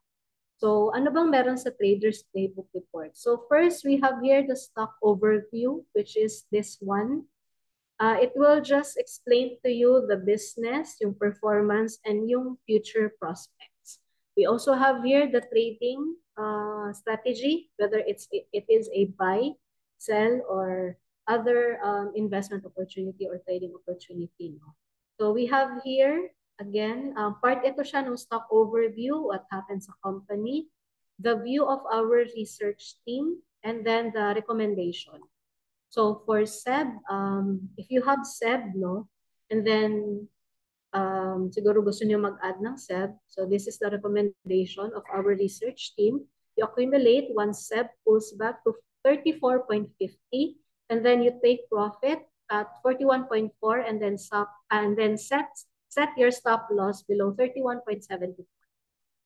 So ano bang meron sa Traders Playbook report? So first, we have here the stock overview, which is this one. It will just explain to you the business, yung performance, and yung future prospects. We also have here the trading strategy, whether it is a buy, sell, or other investment opportunity or trading opportunity. No? So we have here, again, part ito siya ng stock overview, what happens sa company, the view of our research team, and then the recommendation. So for SEB, if you have SEB, no, and then siguro gusto niyo mag-add ng SEB, so this is the recommendation of our research team. You accumulate once SEB pulls back to 34.50, and then you take profit at 41.4, and then set your stop loss below 31.74.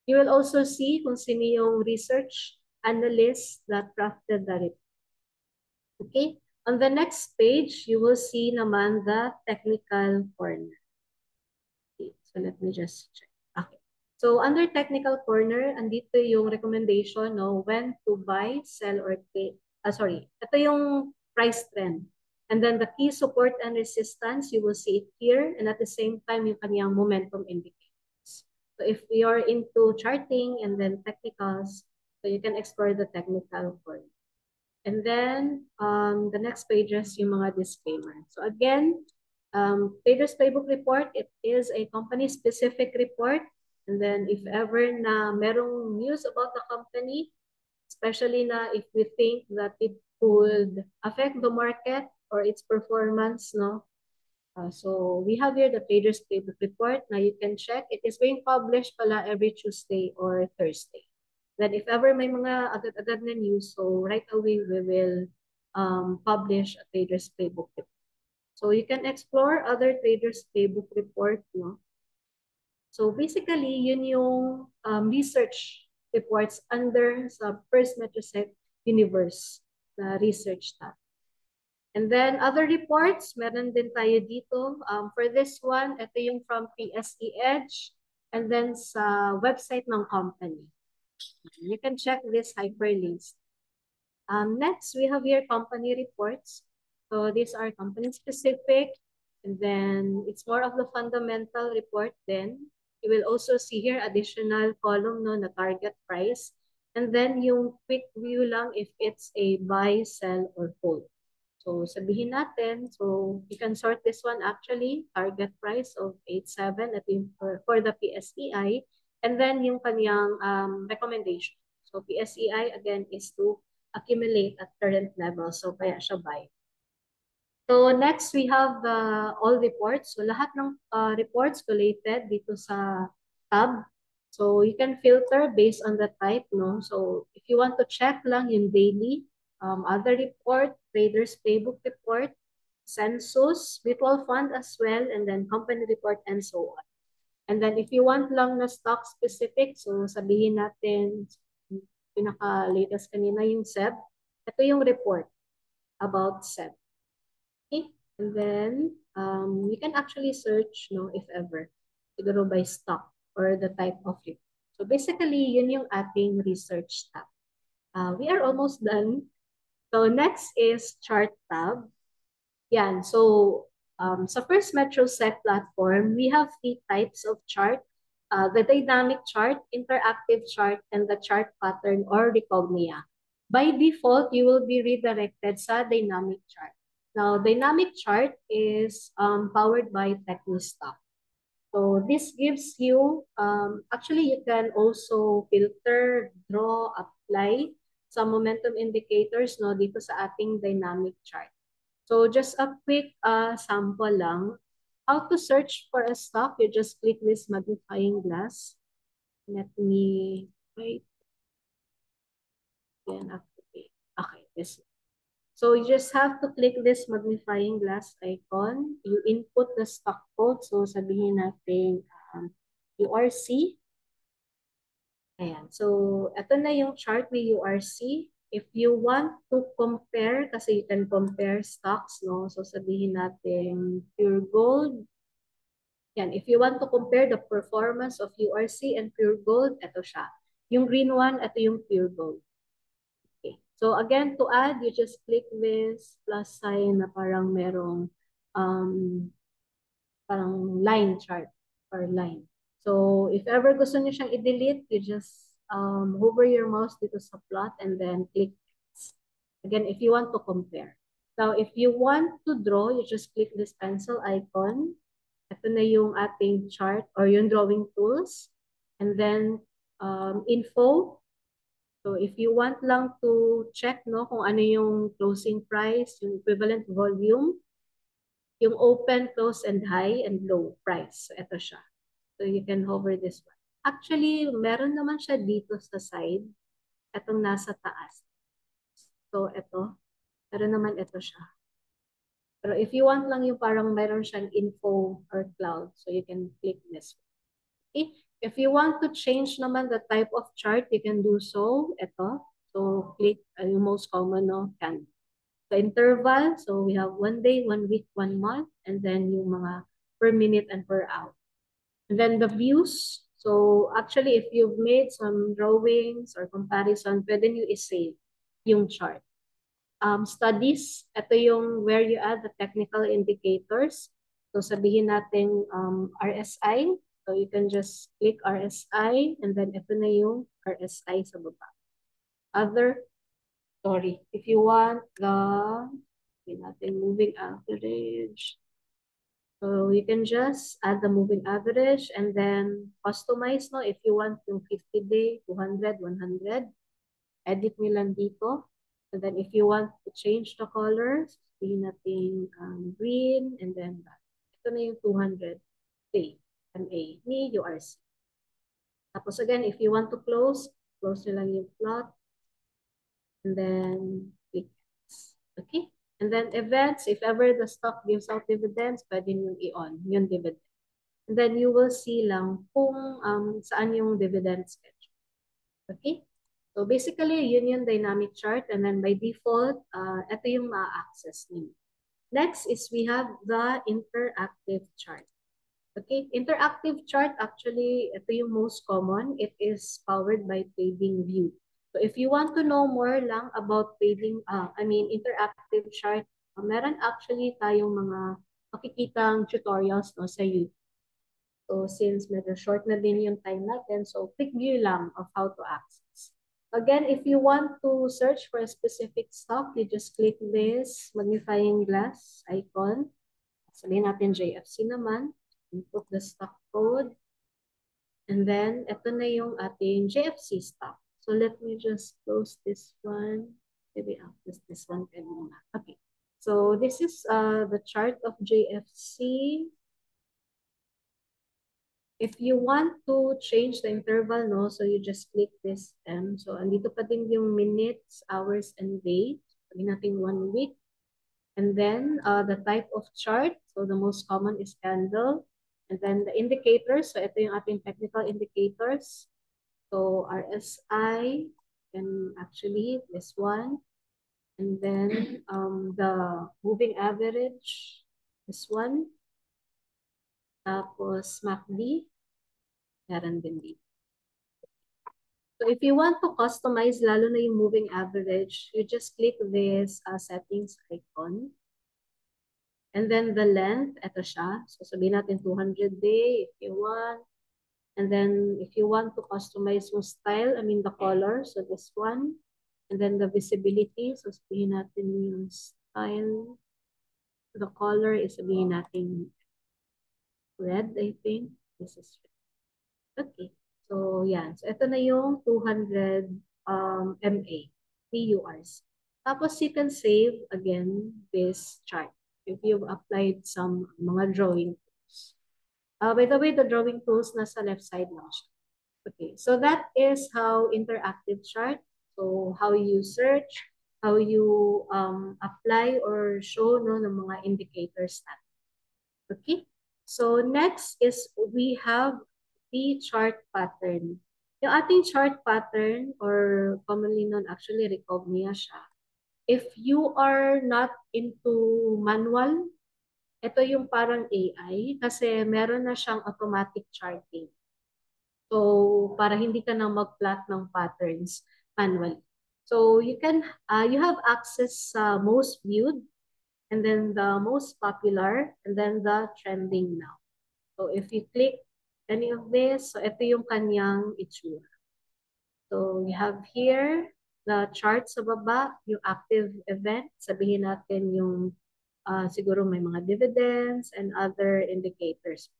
You will also see kung sino yung research analyst that crafted the report. Okay. On the next page, you will see naman the technical corner. Okay, so let me just check. Okay. So under technical corner, andito yung recommendation no when to buy, sell, or take. Ito yung price trend. And then the key support and resistance, you will see it here. And at the same time, yung kanyang momentum indicators. So if you are into charting and then technicals, so you can explore the technical corner. And then the next page is yung mga disclaimer. So again, Traders Playbook report, it is a company-specific report. And then if ever na merong news about the company, especially na if we think that it could affect the market or its performance, no? So we have here the Traders Playbook report. Now you can check. It is being published pala every Tuesday or Thursday. Then if ever may mga agad-agad na news, so right away we will publish a Traders Playbook report. So you can explore other Traders Playbook report, no? So basically, yun yung research reports under sa First Metrosec Universe na research tab. And then other reports, meron din tayo dito. For this one, ito yung from PSE Edge and then sa website ng company. You can check this hyperlinks. Next, we have here company reports. So these are company specific. And then it's more of the fundamental report then. You will also see here additional column no, na target price. And then yung quick view lang if it's a buy, sell, or hold. So sabihin natin, so you can sort this one actually, target price of 87 at yung for the PSEI, and then yung kanyang recommendation. So PSEI again is to accumulate at current level. So kaya siya buy. So next we have all reports. So lahat ng reports related dito sa tab. So you can filter based on the type, no? So if you want to check lang yung daily, other report, traders playbook report, census, mutual fund as well, and then company report and so on. And then if you want lang na stock specific, so sabihin natin pinaka-latest kanina yung SEB. Ito yung report about SEB. Okay? And then you can actually search, no, if ever, siguro by stock or the type of report. So basically, yun yung ating research tab. We are almost done. So next is chart tab. Yan. So sa First MetroSec platform, we have 3 types of chart. The dynamic chart, interactive chart, and the chart pattern or recognia. By default, you will be redirected sa dynamic chart. Now, dynamic chart is powered by Technistock. So this gives you, actually you can also filter, draw, apply some momentum indicators no, dito sa ating dynamic chart. So just a quick sample lang. How to search for a stock, you just click this magnifying glass. Let me, wait. Then activate. Okay, this. So you just have to click this magnifying glass icon. You input the stock code. So sabihin natin URC. Ayan. So ito na yung chart may URC. If you want to compare, kasi you can compare stocks, no? So sabihin natin Pure Gold. Yan. If you want to compare the performance of URC and Pure Gold, ito siya. Yung green one, ito yung Pure Gold. Okay. So again, to add, you just click this plus sign na parang merong parang line chart or line. So if ever gusto niyo siyang i-delete, you just hover your mouse dito sa plot and then click. Again, if you want to compare. Now, if you want to draw, you just click this pencil icon. Ito na yung ating chart or yung drawing tools. And then info. So if you want lang to check no kung ano yung closing price, yung equivalent volume, yung open, close, and high and low price. So ito siya. So you can hover this one. Actually, meron naman siya dito sa side. Itong nasa taas. So ito. Meron naman ito siya. Pero if you want lang yung parang meron siyang info or cloud, so you can click this one. Okay? If you want to change naman the type of chart, you can do so. Ito. So click yung most common, no? Can. The interval, so we have 1 day, 1 week, 1 month, and then yung mga per minute and per hour. And then the views, so actually if you've made some drawings or comparison, pwede nyo i-save yung chart. Studies, ito yung where you add the technical indicators. So sabihin natin RSI, so you can just click RSI and then ito na yung RSI sa baba. Other, sorry, if you want the moving average, so you can just add the moving average and then customize no if you want yung 50-day, 200, 100. Edit nyo lang dito. And then if you want to change the colors, sabihin natin green and then ito na yung 200 day MA ni URC. Tapos again, if you want to close nyo lang yung plot and then click. Okay? And then events, if ever the stock gives out dividends, pwede nyo i-on yung dividend. And then you will see lang kung saan yung dividend schedule. Okay? So basically, yun yung dynamic chart. And then by default, ito yung ma-access niyo. Next is we have the interactive chart. Okay, interactive chart, actually, ito yung most common. It is powered by TradingView. So if you want to know more lang about interactive chart, meron actually tayong mga makikitang tutorials no, sa YouTube. So since medyo short na din yung time natin, so quick view lang of how to access. Again, if you want to search for a specific stock, you just click this magnifying glass icon. Sabihin natin JFC naman. Input the stock code. And then, ito na yung ating JFC stock. So let me just close this one. Maybe I'll close this one. Okay. So this is the chart of JFC. If you want to change the interval, no, so you just click this M. So andito pa din yung minutes, hours, and days. Sabihin natin 1 week. And then the type of chart. So the most common is candle. And then the indicators. So ito yung ating technical indicators. So RSI, and actually this one. And then the moving average, this one. Tapos MACD, meron din dito. So if you want to customize lalo na yung moving average, you just click this settings icon. And then the length, ito siya. So sabihin natin 200 day if you want. And then if you want to customize yung style, I mean the color, so this one. And then the visibility, so sabihin natin yung style. The color is sabihin natin red, I think. This is red. Okay. So, yan. So, ito na yung 200 MA, PURs. Tapos, you can save, again, this chart if you've applied some mga drawing tools. By the way, the drawing tools nasa left side lang siya. Okay. So, that is how interactive chart. So, how you search, how you apply or show no, ng mga indicators natin. Okay, so next is we have the chart pattern. Yung ating chart pattern, or commonly known actually Recognia siya. If you are not into manual, ito yung parang AI kasi meron na siyang automatic charting. So, para hindi ka na mag-plot ng patterns manually. So, you have access sa most viewed, and then the most popular, and then the trending now. So if you click any of this, so ito yung kanyang itsura. So we have here the chart sa baba, yung active event. Sabihin natin yung siguro may mga dividends and other indicators.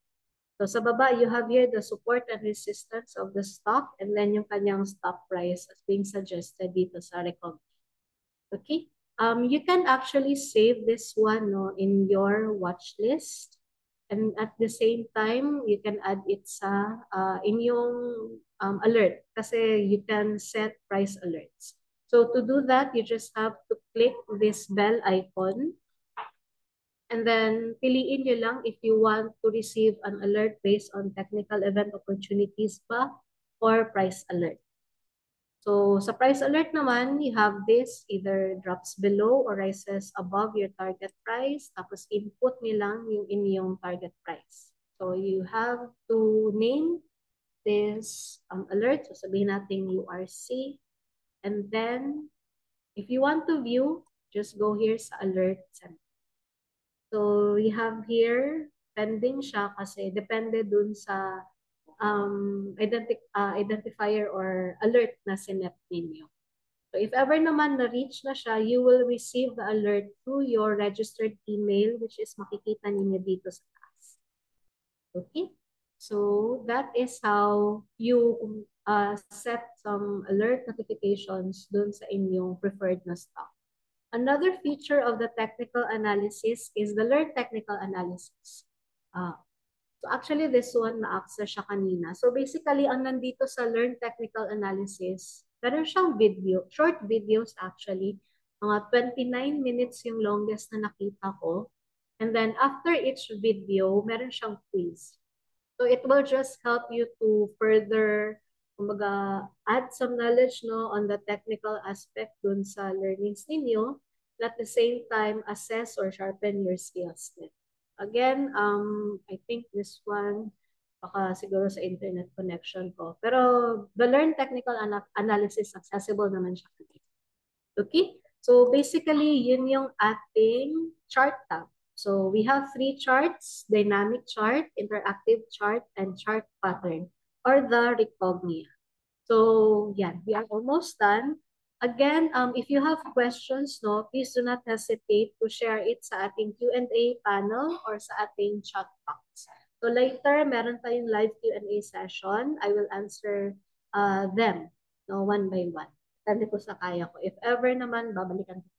So sa baba, you have here the support and resistance of the stock, and then yung kanyang stock price as being suggested dito sa recommend. Okay? You can actually save this one no, in your watch list. And at the same time, you can add it sa inyong alert kasi you can set price alerts. So to do that, you just have to click this bell icon. And then piliin nyo lang if you want to receive an alert based on technical event opportunities ba or price alert. So sa price alert naman, you have this either drops below or rises above your target price. Tapos input nilang yung inyong target price. So you have to name this alert. So sabihin natin URC. And then if you want to view, just go here sa alert center. So we have here, pending siya kasi depende dun sa identifier or alert na sinet ninyo. So if ever naman na-reach na siya, you will receive the alert through your registered email, which is makikita ninyo dito sa taas. Okay? So that is how you set some alert notifications dun sa inyong preferred na stock. Another feature of the technical analysis is the Learn Technical Analysis. So actually, this one, na-access siya kanina. So basically, ang nandito sa Learn Technical Analysis, meron siyang video, short videos actually. Mga 29 minutes yung longest na nakita ko. And then after each video, meron siyang quiz. So it will just help you to further, kumbaga, add some knowledge no, on the technical aspect dun sa learnings ninyo. At the same time, assess or sharpen your skills. Again, I think this one, baka siguro sa internet connection ko. Pero the Learn Technical Analysis, accessible naman siya. Okay? So basically, yun yung ating chart tab. So we have three charts: dynamic chart, interactive chart, and chart pattern, or the Recognia. So yeah, we are almost done. Again, if you have questions, no, please do not hesitate to share it sa ating Q&A panel or sa ating chat box. So later, meron tayong live Q&A session. I will answer them, no, one by one. Dali ko sa kaya ko. If ever naman, babalikan ko.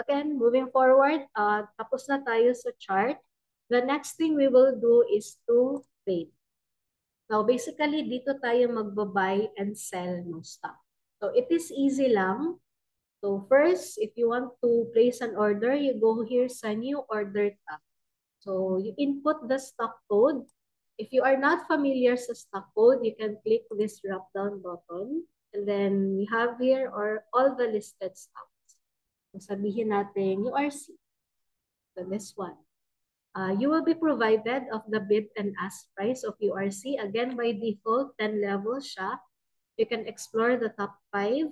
Again, moving forward, tapos na tayo sa chart. The next thing we will do is to trade. Now, basically, dito tayo magbabuy and sell ng stock. So, it is easy lang. So, first, if you want to place an order, you go here sa new order tab. So, you input the stock code. If you are not familiar sa stock code, you can click this drop-down button. And then, we have here all the listed stocks. So, sabihin natin URC. So, this one. You will be provided of the bid and ask price of URC. Again, by default, 10 levels siya. You can explore the top 5,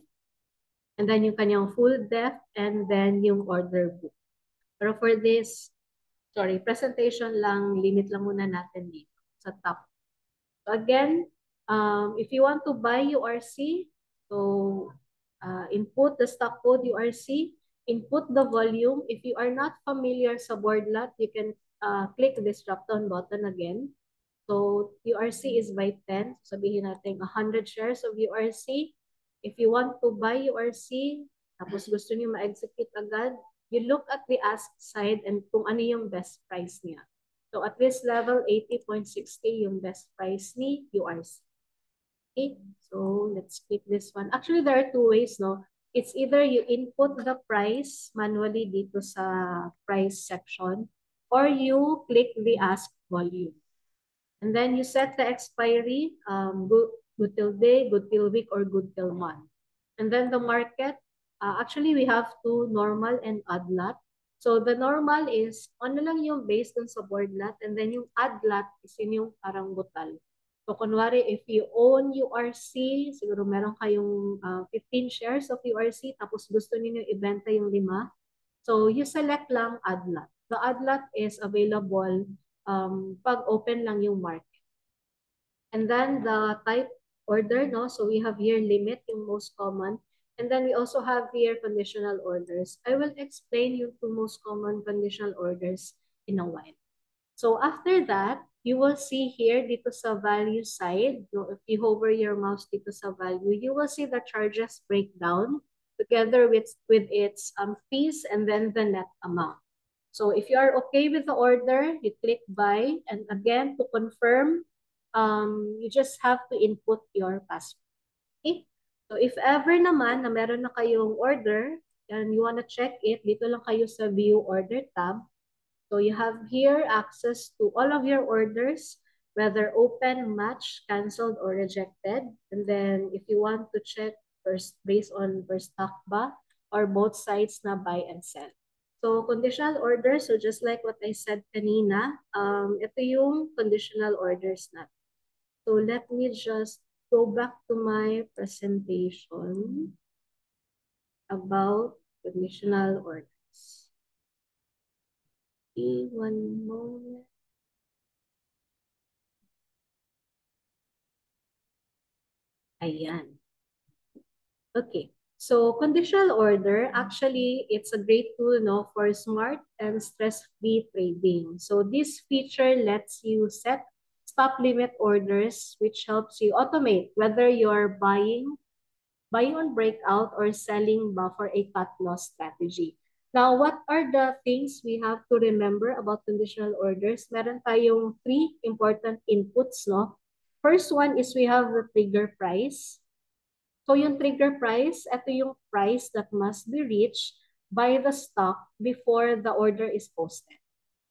and then yung kanyang full depth, and then yung order book. Pero for this, presentation lang, limit lang muna natin dito sa top. So again, if you want to buy URC, so input the stock code URC, input the volume. If you are not familiar sa board lot, you can click this drop-down button again. So URC is by 10. So sabihin natin 100 shares of URC. If you want to buy URC, tapos gusto niyo ma-execute agad, you look at the ask side and kung ano yung best price niya. So at this level, 80.60 yung best price ni URC. Okay, so let's click this one. Actually, there are two ways, no? It's either you input the price manually dito sa price section, or you click the ask volume. And then you set the expiry, good till day, good till week, or good till month. And then the market, actually we have two, normal and odd lot. So the normal is, ano lang yung based on sa board lot, and then yung odd lot is yung parang butal. So kunwari, if you own URC, siguro meron kayong 15 shares of URC, tapos gusto niyo ibenta yung 5. So you select lang odd lot. The odd lot is available pag open lang yung market. And then the type order, no? So we have here limit, yung most common. And then we also have here conditional orders. I will explain you two most common conditional orders in a while. So after that, you will see here dito sa value side, no, if you hover your mouse dito sa value, you will see the charges breakdown together with its fees and then the net amount. So if you are okay with the order, you click buy, and again to confirm, you just have to input your password. Okay? So if ever naman na meron na kayong order and you wanna check it, dito lang kayo sa view order tab. So you have here access to all of your orders, whether open, match, canceled, or rejected. And then if you want to check first based on per stock ba or both sides na buy and sell. So conditional orders, so just like what I said kanina, ito yung conditional orders natin. So let me just go back to my presentation about conditional orders. Okay, one moment. Ayan. Okay. So conditional order, actually, it's a great tool, no, for smart and stress-free trading. So this feature lets you set stop limit orders, which helps you automate whether you're buying on breakout or selling for a cut loss strategy. Now, what are the things we have to remember about conditional orders? Meron tayong 3 important inputs, no? First one is we have the trigger price. So yung trigger price, ito yung price that must be reached by the stock before the order is posted.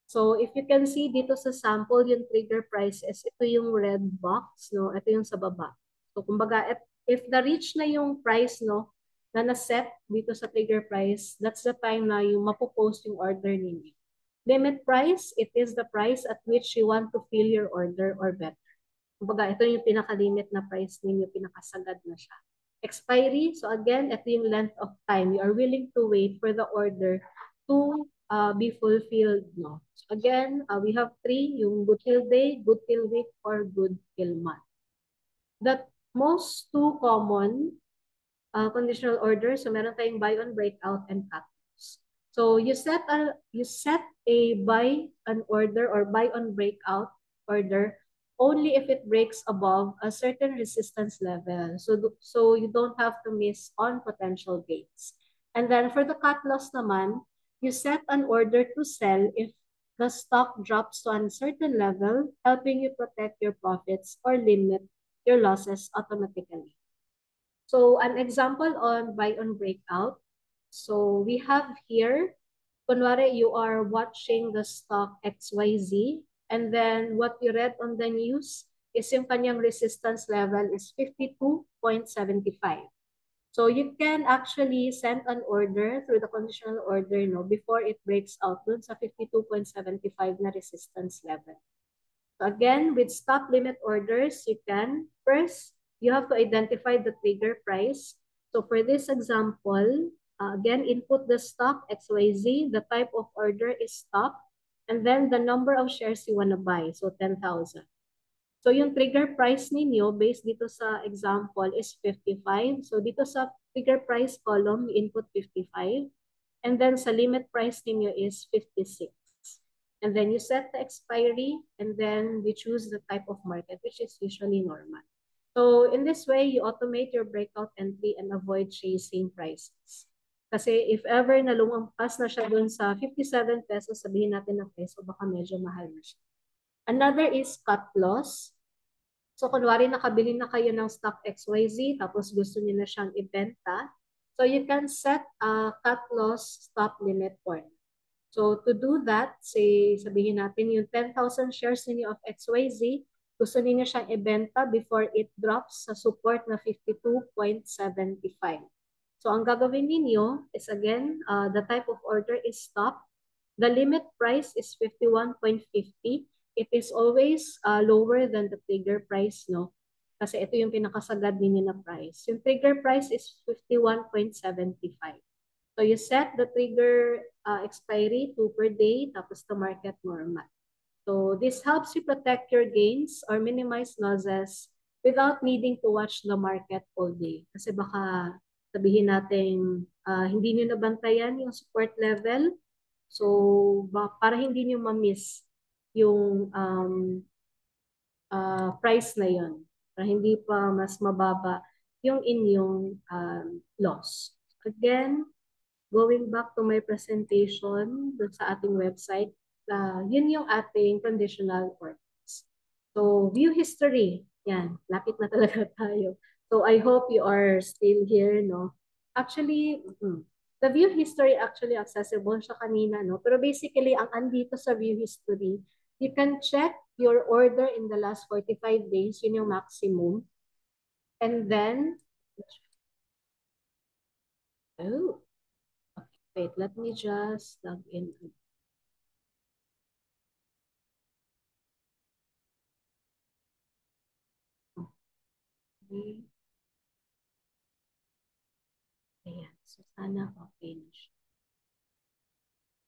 So if you can see dito sa sample, yung trigger price is ito yung red box, no? Ito yung sa baba. So kumbaga, if na-reach na yung price, no, na na-set dito sa trigger price, that's the time na yung mapopost yung order ninyo. Limit price, it is the price at which you want to fill your order or better. Kumbaga, ito yung pinaka-limit na price ninyo, pinakasagad na siya. Expiry, so again, ito yung length of time. You are willing to wait for the order to be fulfilled, no? So again, we have three, yung good till day, good till week, or good till month. The most two common conditional order, so meron tayong buy on breakout and cut loss. So you set a buy on order or buy on breakout order only if it breaks above a certain resistance level. So you don't have to miss on potential gains. And then for the cut loss naman, you set an order to sell if the stock drops to a certain level, helping you protect your profits or limit your losses automatically. So an example on buy on breakout. So we have here, kunwari you are watching the stock XYZ, and then what you read on the news is yung kanyang resistance level is 52.75. So you can actually send an order through the conditional order no, before it breaks out dun sa 52.75 na resistance level. So again, with stop limit orders, you can first, you have to identify the trigger price. So for this example, again, input the stock XYZ, the type of order is stop, and then the number of shares you want to buy, so 10,000. So yung trigger price ninyo based dito sa example is 55. So dito sa trigger price column, you input 55. And then sa limit price ninyo is 56. And then you set the expiry, and then we choose the type of market, which is usually normal. So in this way, you automate your breakout entry and avoid chasing prices. Kasi if ever na lumampas na siya dun sa 57 pesos, sabihin natin na peso, baka medyo mahal na siya. Another is cut loss. So kunwari nakabili na kayo ng stock XYZ, tapos gusto niyo na siyang ibenta. So you can set a cut loss stop limit order. So to do that, say sabihin natin yung 10,000 shares niyo of XYZ, gusto niyo siyang ibenta before it drops sa support na 52.75. So ang gagawin niyo is again, the type of order is stop. The limit price is 51.50. It is always lower than the trigger price, no? Kasi ito yung pinakasagad ninyo na price. Yung trigger price is 51.75. So you set the trigger expiry 2 per day, tapos the market normal. So this helps you protect your gains or minimize losses without needing to watch the market all day. Kasi baka sabihin natin hindi nyo nabantayan yung support level. So para hindi nyo ma-miss yung price na yon, para hindi pa mas mababa yung inyong loss. Again, going back to my presentation dun sa ating website, yun yung ating conditional orders. So, view history. Yan, lapit na talaga tayo. So, I hope you are still here, no? Actually, the view history actually accessible siya kanina, no? Pero basically, ang andito sa view history, you can check your order in the last 45 days, yun yung maximum. And then, wait, let me just log in. Okay. Ayan. So, sana okay na siya.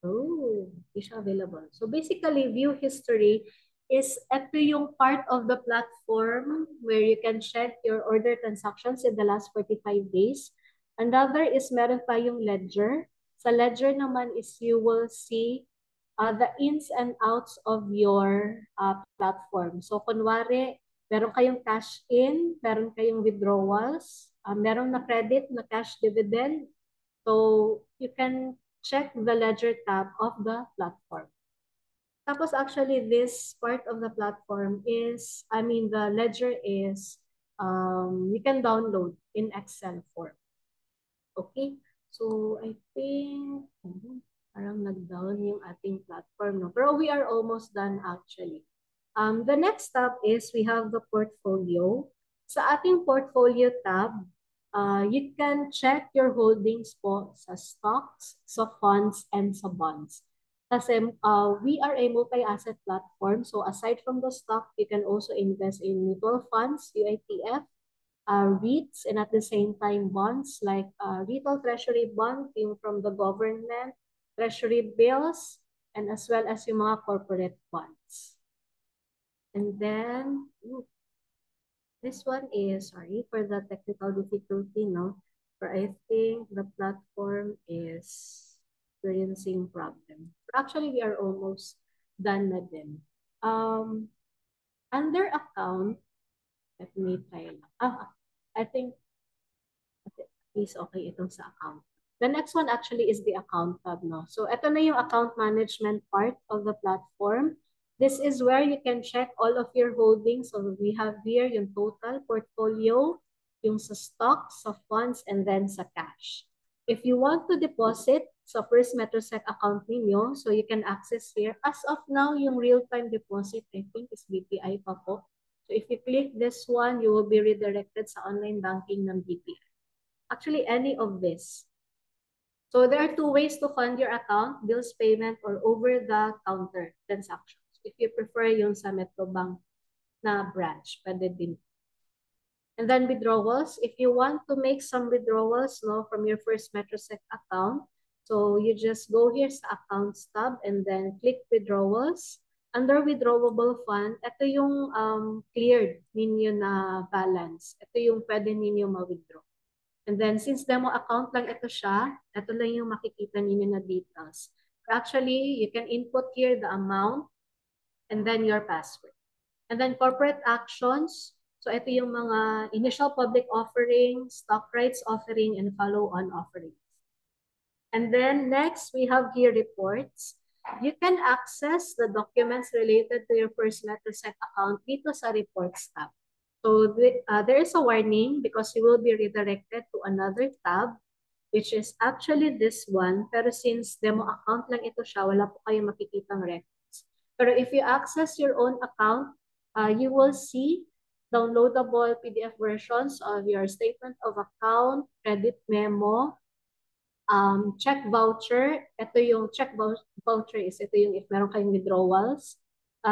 Oh, hindi siya available. So, basically, view history is ito yung part of the platform where you can check your order transactions in the last 45 days. Another is meron tayong ledger. Sa ledger naman is you will see the ins and outs of your platform. So, kunwari, meron kayong cash in, meron kayong withdrawals, meron na credit na cash dividend. So, you can check the ledger tab of the platform. Tapos actually, this part of the platform is, the ledger is, you can download in Excel form. Okay? So, I think, parang nag-down yung ating platform, no? Pero we are almost done actually. The next tab is we have the portfolio. Sa ating portfolio tab, you can check your holdings po sa stocks, sa funds, and sa bonds. Kasi we are a multi-asset platform. So aside from the stock, you can also invest in mutual funds, UITF, REITs, and at the same time bonds like retail treasury bond came from the government, treasury bills, and as well as yung mga corporate bonds. And then, this one is, sorry for the technical difficulty, no? But I think the platform is experiencing problem. Actually, we are almost done na din. Under account, let me try lang. I think is okay itong sa account. The next one actually is the account tab, no? So ito na yung account management part of the platform. This is where you can check all of your holdings. So we have here yung total portfolio, yung sa stocks, sa funds, and then sa cash. If you want to deposit sa First Metrosec account ninyo, so you can access here. As of now, yung real-time deposit, I think is BPI pa po. So if you click this one, you will be redirected sa online banking ng BPI. Actually, any of this. So there are two ways to fund your account, bills payment or over-the-counter transactions. If you prefer yung sa Metrobank na branch, pwede din. And then withdrawals, if you want to make some withdrawals from your First Metrosec account, so you just go here sa Accounts tab and then click Withdrawals. Under Withdrawable Fund, ito yung cleared ninyo na balance. Ito yung pwede ninyo ma-withdraw. And then, since demo account lang ito siya, ito lang yung makikita ninyo na details. Actually, you can input here the amount and then your password. And then corporate actions. So, ito yung mga initial public offering, stock rights offering, and follow-on offerings. And then next, we have here reports. You can access the documents related to your First Metrosec account dito sa Reports tab. So there is a warning because you will be redirected to another tab, which is actually this one. Pero since demo account lang ito siya, wala po kayong makikitang records. Pero if you access your own account, you will see downloadable PDF versions of your statement of account, credit memo, check voucher. Ito yung check voucher is ito yung if meron kayong withdrawals.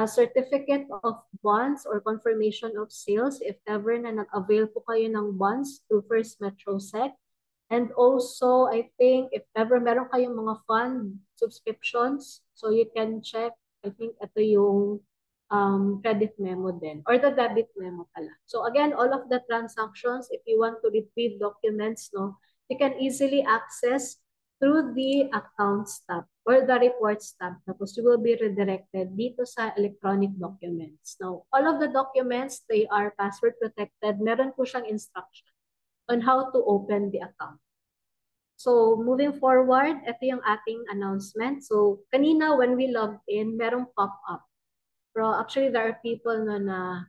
Certificate of bonds or confirmation of sales if ever na nag-avail po kayo ng bonds through First Metrosec. And also, I think if ever meron kayong mga fund subscriptions, so you can check, I think ito yung credit memo din or the debit memo pala. So again, all of the transactions, if you want to retrieve documents, you can easily access through the Accounts tab or the Reports tab. Tapos you will be redirected dito sa electronic documents. Now, all of the documents, they are password protected. Meron po siyang instruction on how to open the account. So, moving forward, ito yung ating announcement. So, kanina when we logged in, merong pop-up. Pero actually, there are people na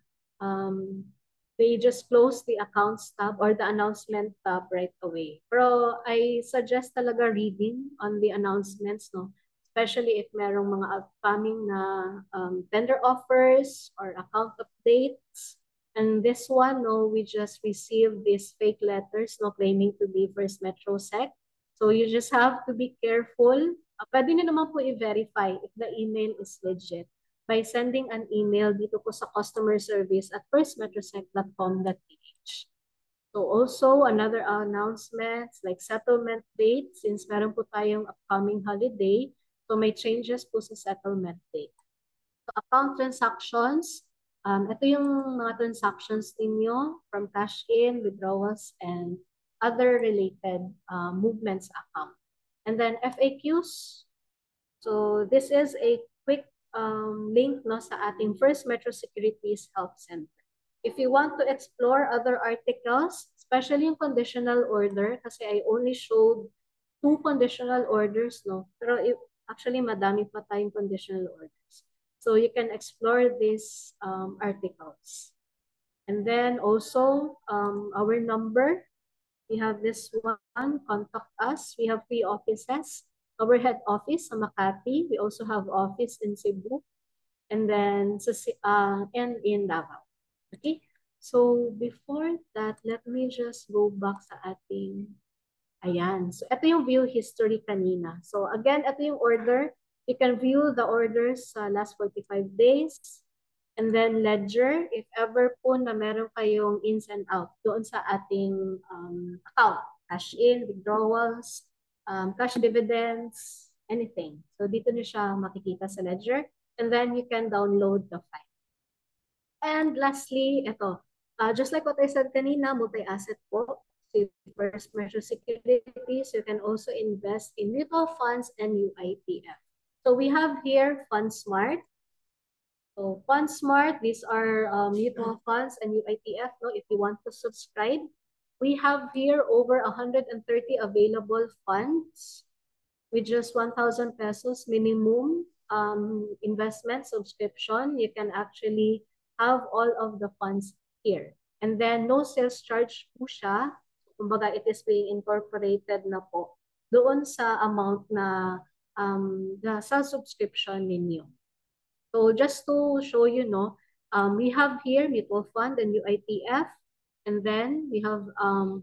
they just close the accounts tab or the announcement tab right away. Pero I suggest talaga reading on the announcements, especially if merong mga upcoming na tender offers or account updates. And this one, we just received these fake letters, claiming to be First Metrosec. So you just have to be careful. Pwede nyo naman po i-verify if the email is legit by sending an email dito po sa customer service at firstmetrosec.com.ph. So also another announcements like settlement date, since meron po tayong upcoming holiday, so may changes po sa settlement date. So account transactions, ito yung mga transactions ninyo from cash in, withdrawals, and other related movements account. And then FAQs. So this is a quick link sa ating First Metro Securities Help Center. If you want to explore other articles, especially yung conditional order, kasi I only showed 2 conditional orders, pero actually madami pa tayong conditional orders. So you can explore these articles. And then also our number, we have this one, contact us. We have 3 offices. Our head office sa Makati. We also have office in Cebu. And then and in Davao. Okay? So before that, let me just go back sa ating, ayan. So ito yung view history kanina. So again, ito yung order. You can view the orders sa last 45 days. And then ledger, if ever po na meron kayong ins and out doon sa ating account. Cash in, withdrawals, cash dividends, anything. So dito niyo siya makikita sa ledger, and then you can download the file. And lastly, ito, just like what I said kanina, multi-asset po. So First Metro Securities, you can also invest in mutual funds and UITF. So we have here FundSmart. So FundSmart, these are mutual funds and UITF. No, if you want to subscribe, we have here over 130 available funds with just 1,000 pesos minimum investment subscription. You can actually have all of the funds here. And then no sales charge po siya. Kumbaga, it is being incorporated na po doon sa amount na sa subscription ninyo. So just to show you, no, we have here mutual fund and UITF, and then we have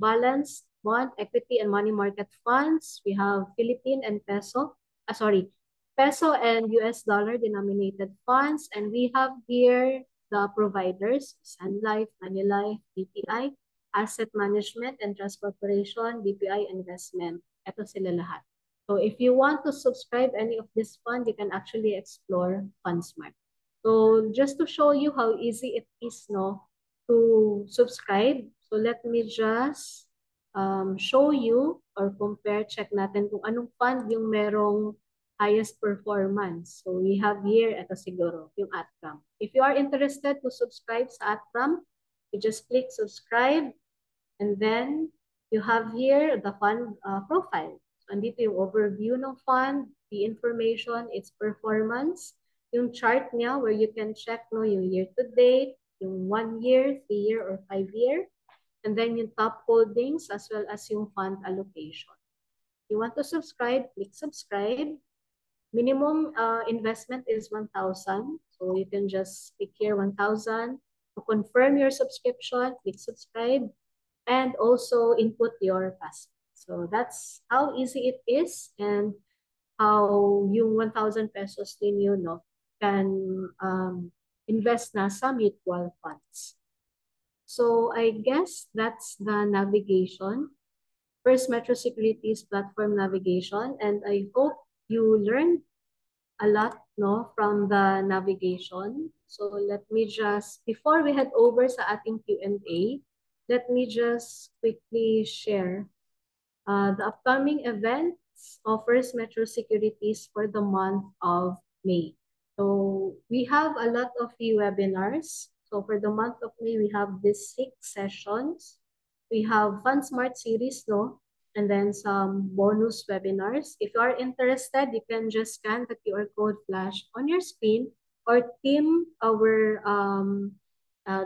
balanced bond, equity, and money market funds. We have Philippine and peso, peso and US dollar denominated funds, and we have here the providers: Sun Life, Manulife, BPI, Asset Management and Trust Corporation, BPI Investment. Ito sila lahat. So if you want to subscribe any of this fund, you can actually explore FundSmart. So just to show you how easy it is, no, to subscribe. So let me just show you or compare, check natin kung anong fund yung merong highest performance. So we have here, ito siguro, yung Atcam. If you are interested to subscribe sa Atcam, you just click subscribe, and then you have here the fund profile. Andito yung overview ng fund, the information, its performance, yung chart niya where you can check, no, yung year to date, yung 1 year, 3 year, or 5 year, and then yung top holdings as well as yung fund allocation. You want to subscribe, click subscribe. Minimum investment is 1,000. So you can just click here 1,000. To confirm your subscription, click subscribe, and also input your password. So that's how easy it is, and how yung 1,000 pesos ninyo, no, can invest na sa mutual funds. So I guess that's the navigation, First Metro Securities platform navigation, and I hope you learned a lot, no, from the navigation. So let me just, before we head over sa ating Q&A, let me just quickly share the upcoming events of First Metro Securities for the month of May. So we have a lot of webinars. So for the month of May, we have these 6 sessions. We have FundSmart series, no? And then some bonus webinars. If you are interested, you can just scan the QR code flash on your screen, or team our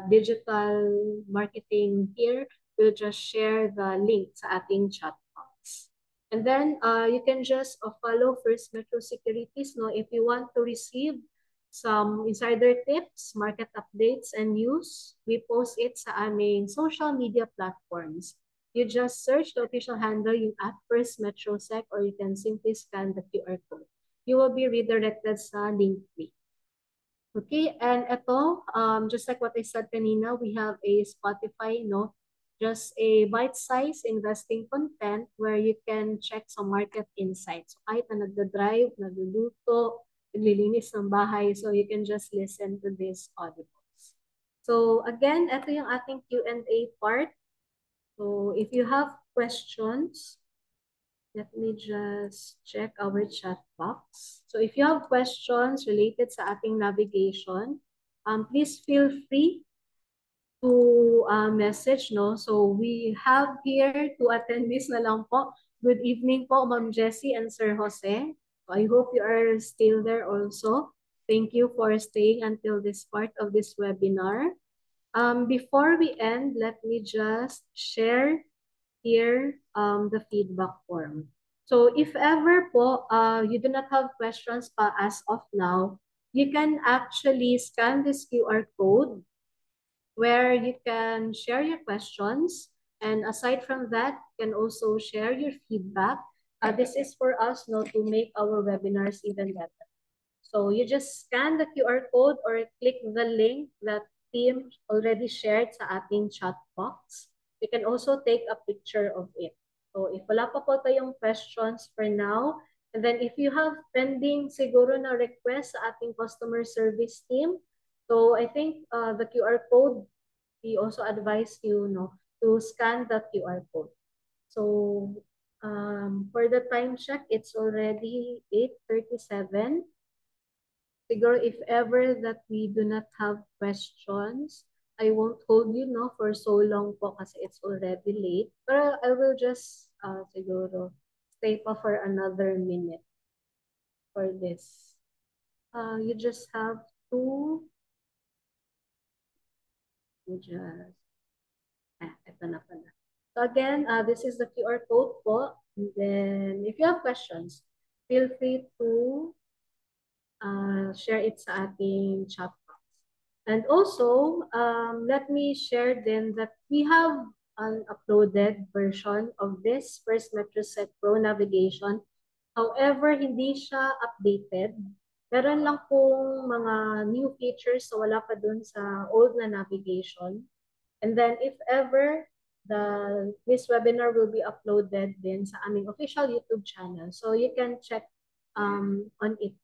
digital marketing here will just share the link sa ating chat box. And then you can just follow First Metro Securities, no, if you want to receive some insider tips, market updates, and news. We post it sa aming social media platforms. You just search the official handle yung @FirstMetroSec, or you can simply scan the QR code. You will be redirected sa link tree. Okay, and ito, just like what I said kanina, we have a Spotify, no? Just a bite-sized investing content where you can check some market insights. So kahit na nagda-drive, nagluluto, naglilinis ng bahay, so you can just listen to these audibles. So again, ito yung ating Q&A part. So if you have questions, let me just check our chat box. So if you have questions related sa ating navigation, please feel free to message, no? So we have here 2 attendees na lang po. Good evening po, Ma'am Jessie and Sir Jose. So I hope you are still there also. Thank you for staying until this part of this webinar. Before we end, let me just share here the feedback form. So if ever po you do not have questions pa as of now, you can actually scan this QR code where you can share your questions. And aside from that, you can also share your feedback. This is for us, no, to make our webinars even better. So you just scan the QR code or click the link that team already shared sa ating chat box. You can also take a picture of it. So if wala pa po kayong questions for now, And then if you have pending siguro na request sa ating customer service team, so I think the QR code, we also advise you to scan the QR code. So for the time check, it's already 8:37. Siguro if ever that we do not have questions, I won't hold you for so long po kasi it's already late. Pero I will just siguro stay pa for another minute for this. You just have to ito na pala. So again, this is the QR code po. And then if you have questions, feel free to share it sa ating chat box. And also, let me share then that we have an uploaded version of this First MetroSec Pro navigation. However, hindi siya updated. Meron lang pong mga new features so wala pa dun sa old na navigation. And then if ever, this webinar will be uploaded din sa aming official YouTube channel. So you can check on it.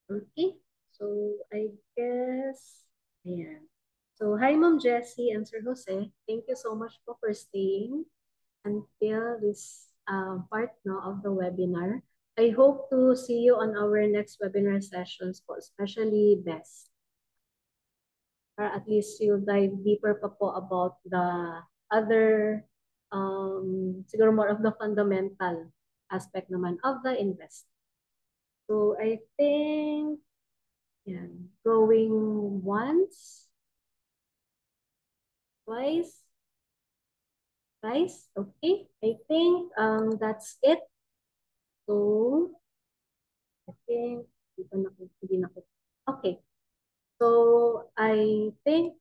Okay, so I guess, ayan. So hi Ma'am Jessie and Sir Jose, thank you so much po for staying until this part of the webinar. I hope to see you on our next webinar sessions po, especially Best. Or at least you'll dive deeper pa po about the other, siguro more of the fundamental aspect naman of the invest. So I think, yan, going once, twice, okay. I think that's it. So I think, okay. So I think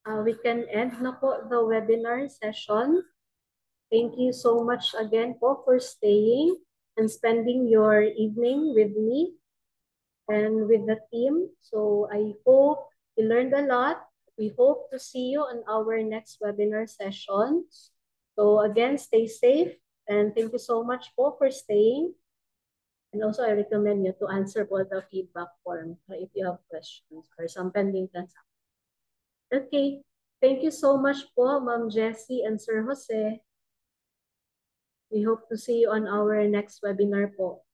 we can end na po the webinar session. Thank you so much again po for staying and spending your evening with me and with the team. So I hope you learned a lot. We hope to see you on our next webinar session. So again, stay safe and thank you so much po for staying. And also I recommend you to answer po the feedback form if you have questions or some pending transactions. Okay, thank you so much po, Ma'am Jessie and Sir Jose. We hope to see you on our next webinar po.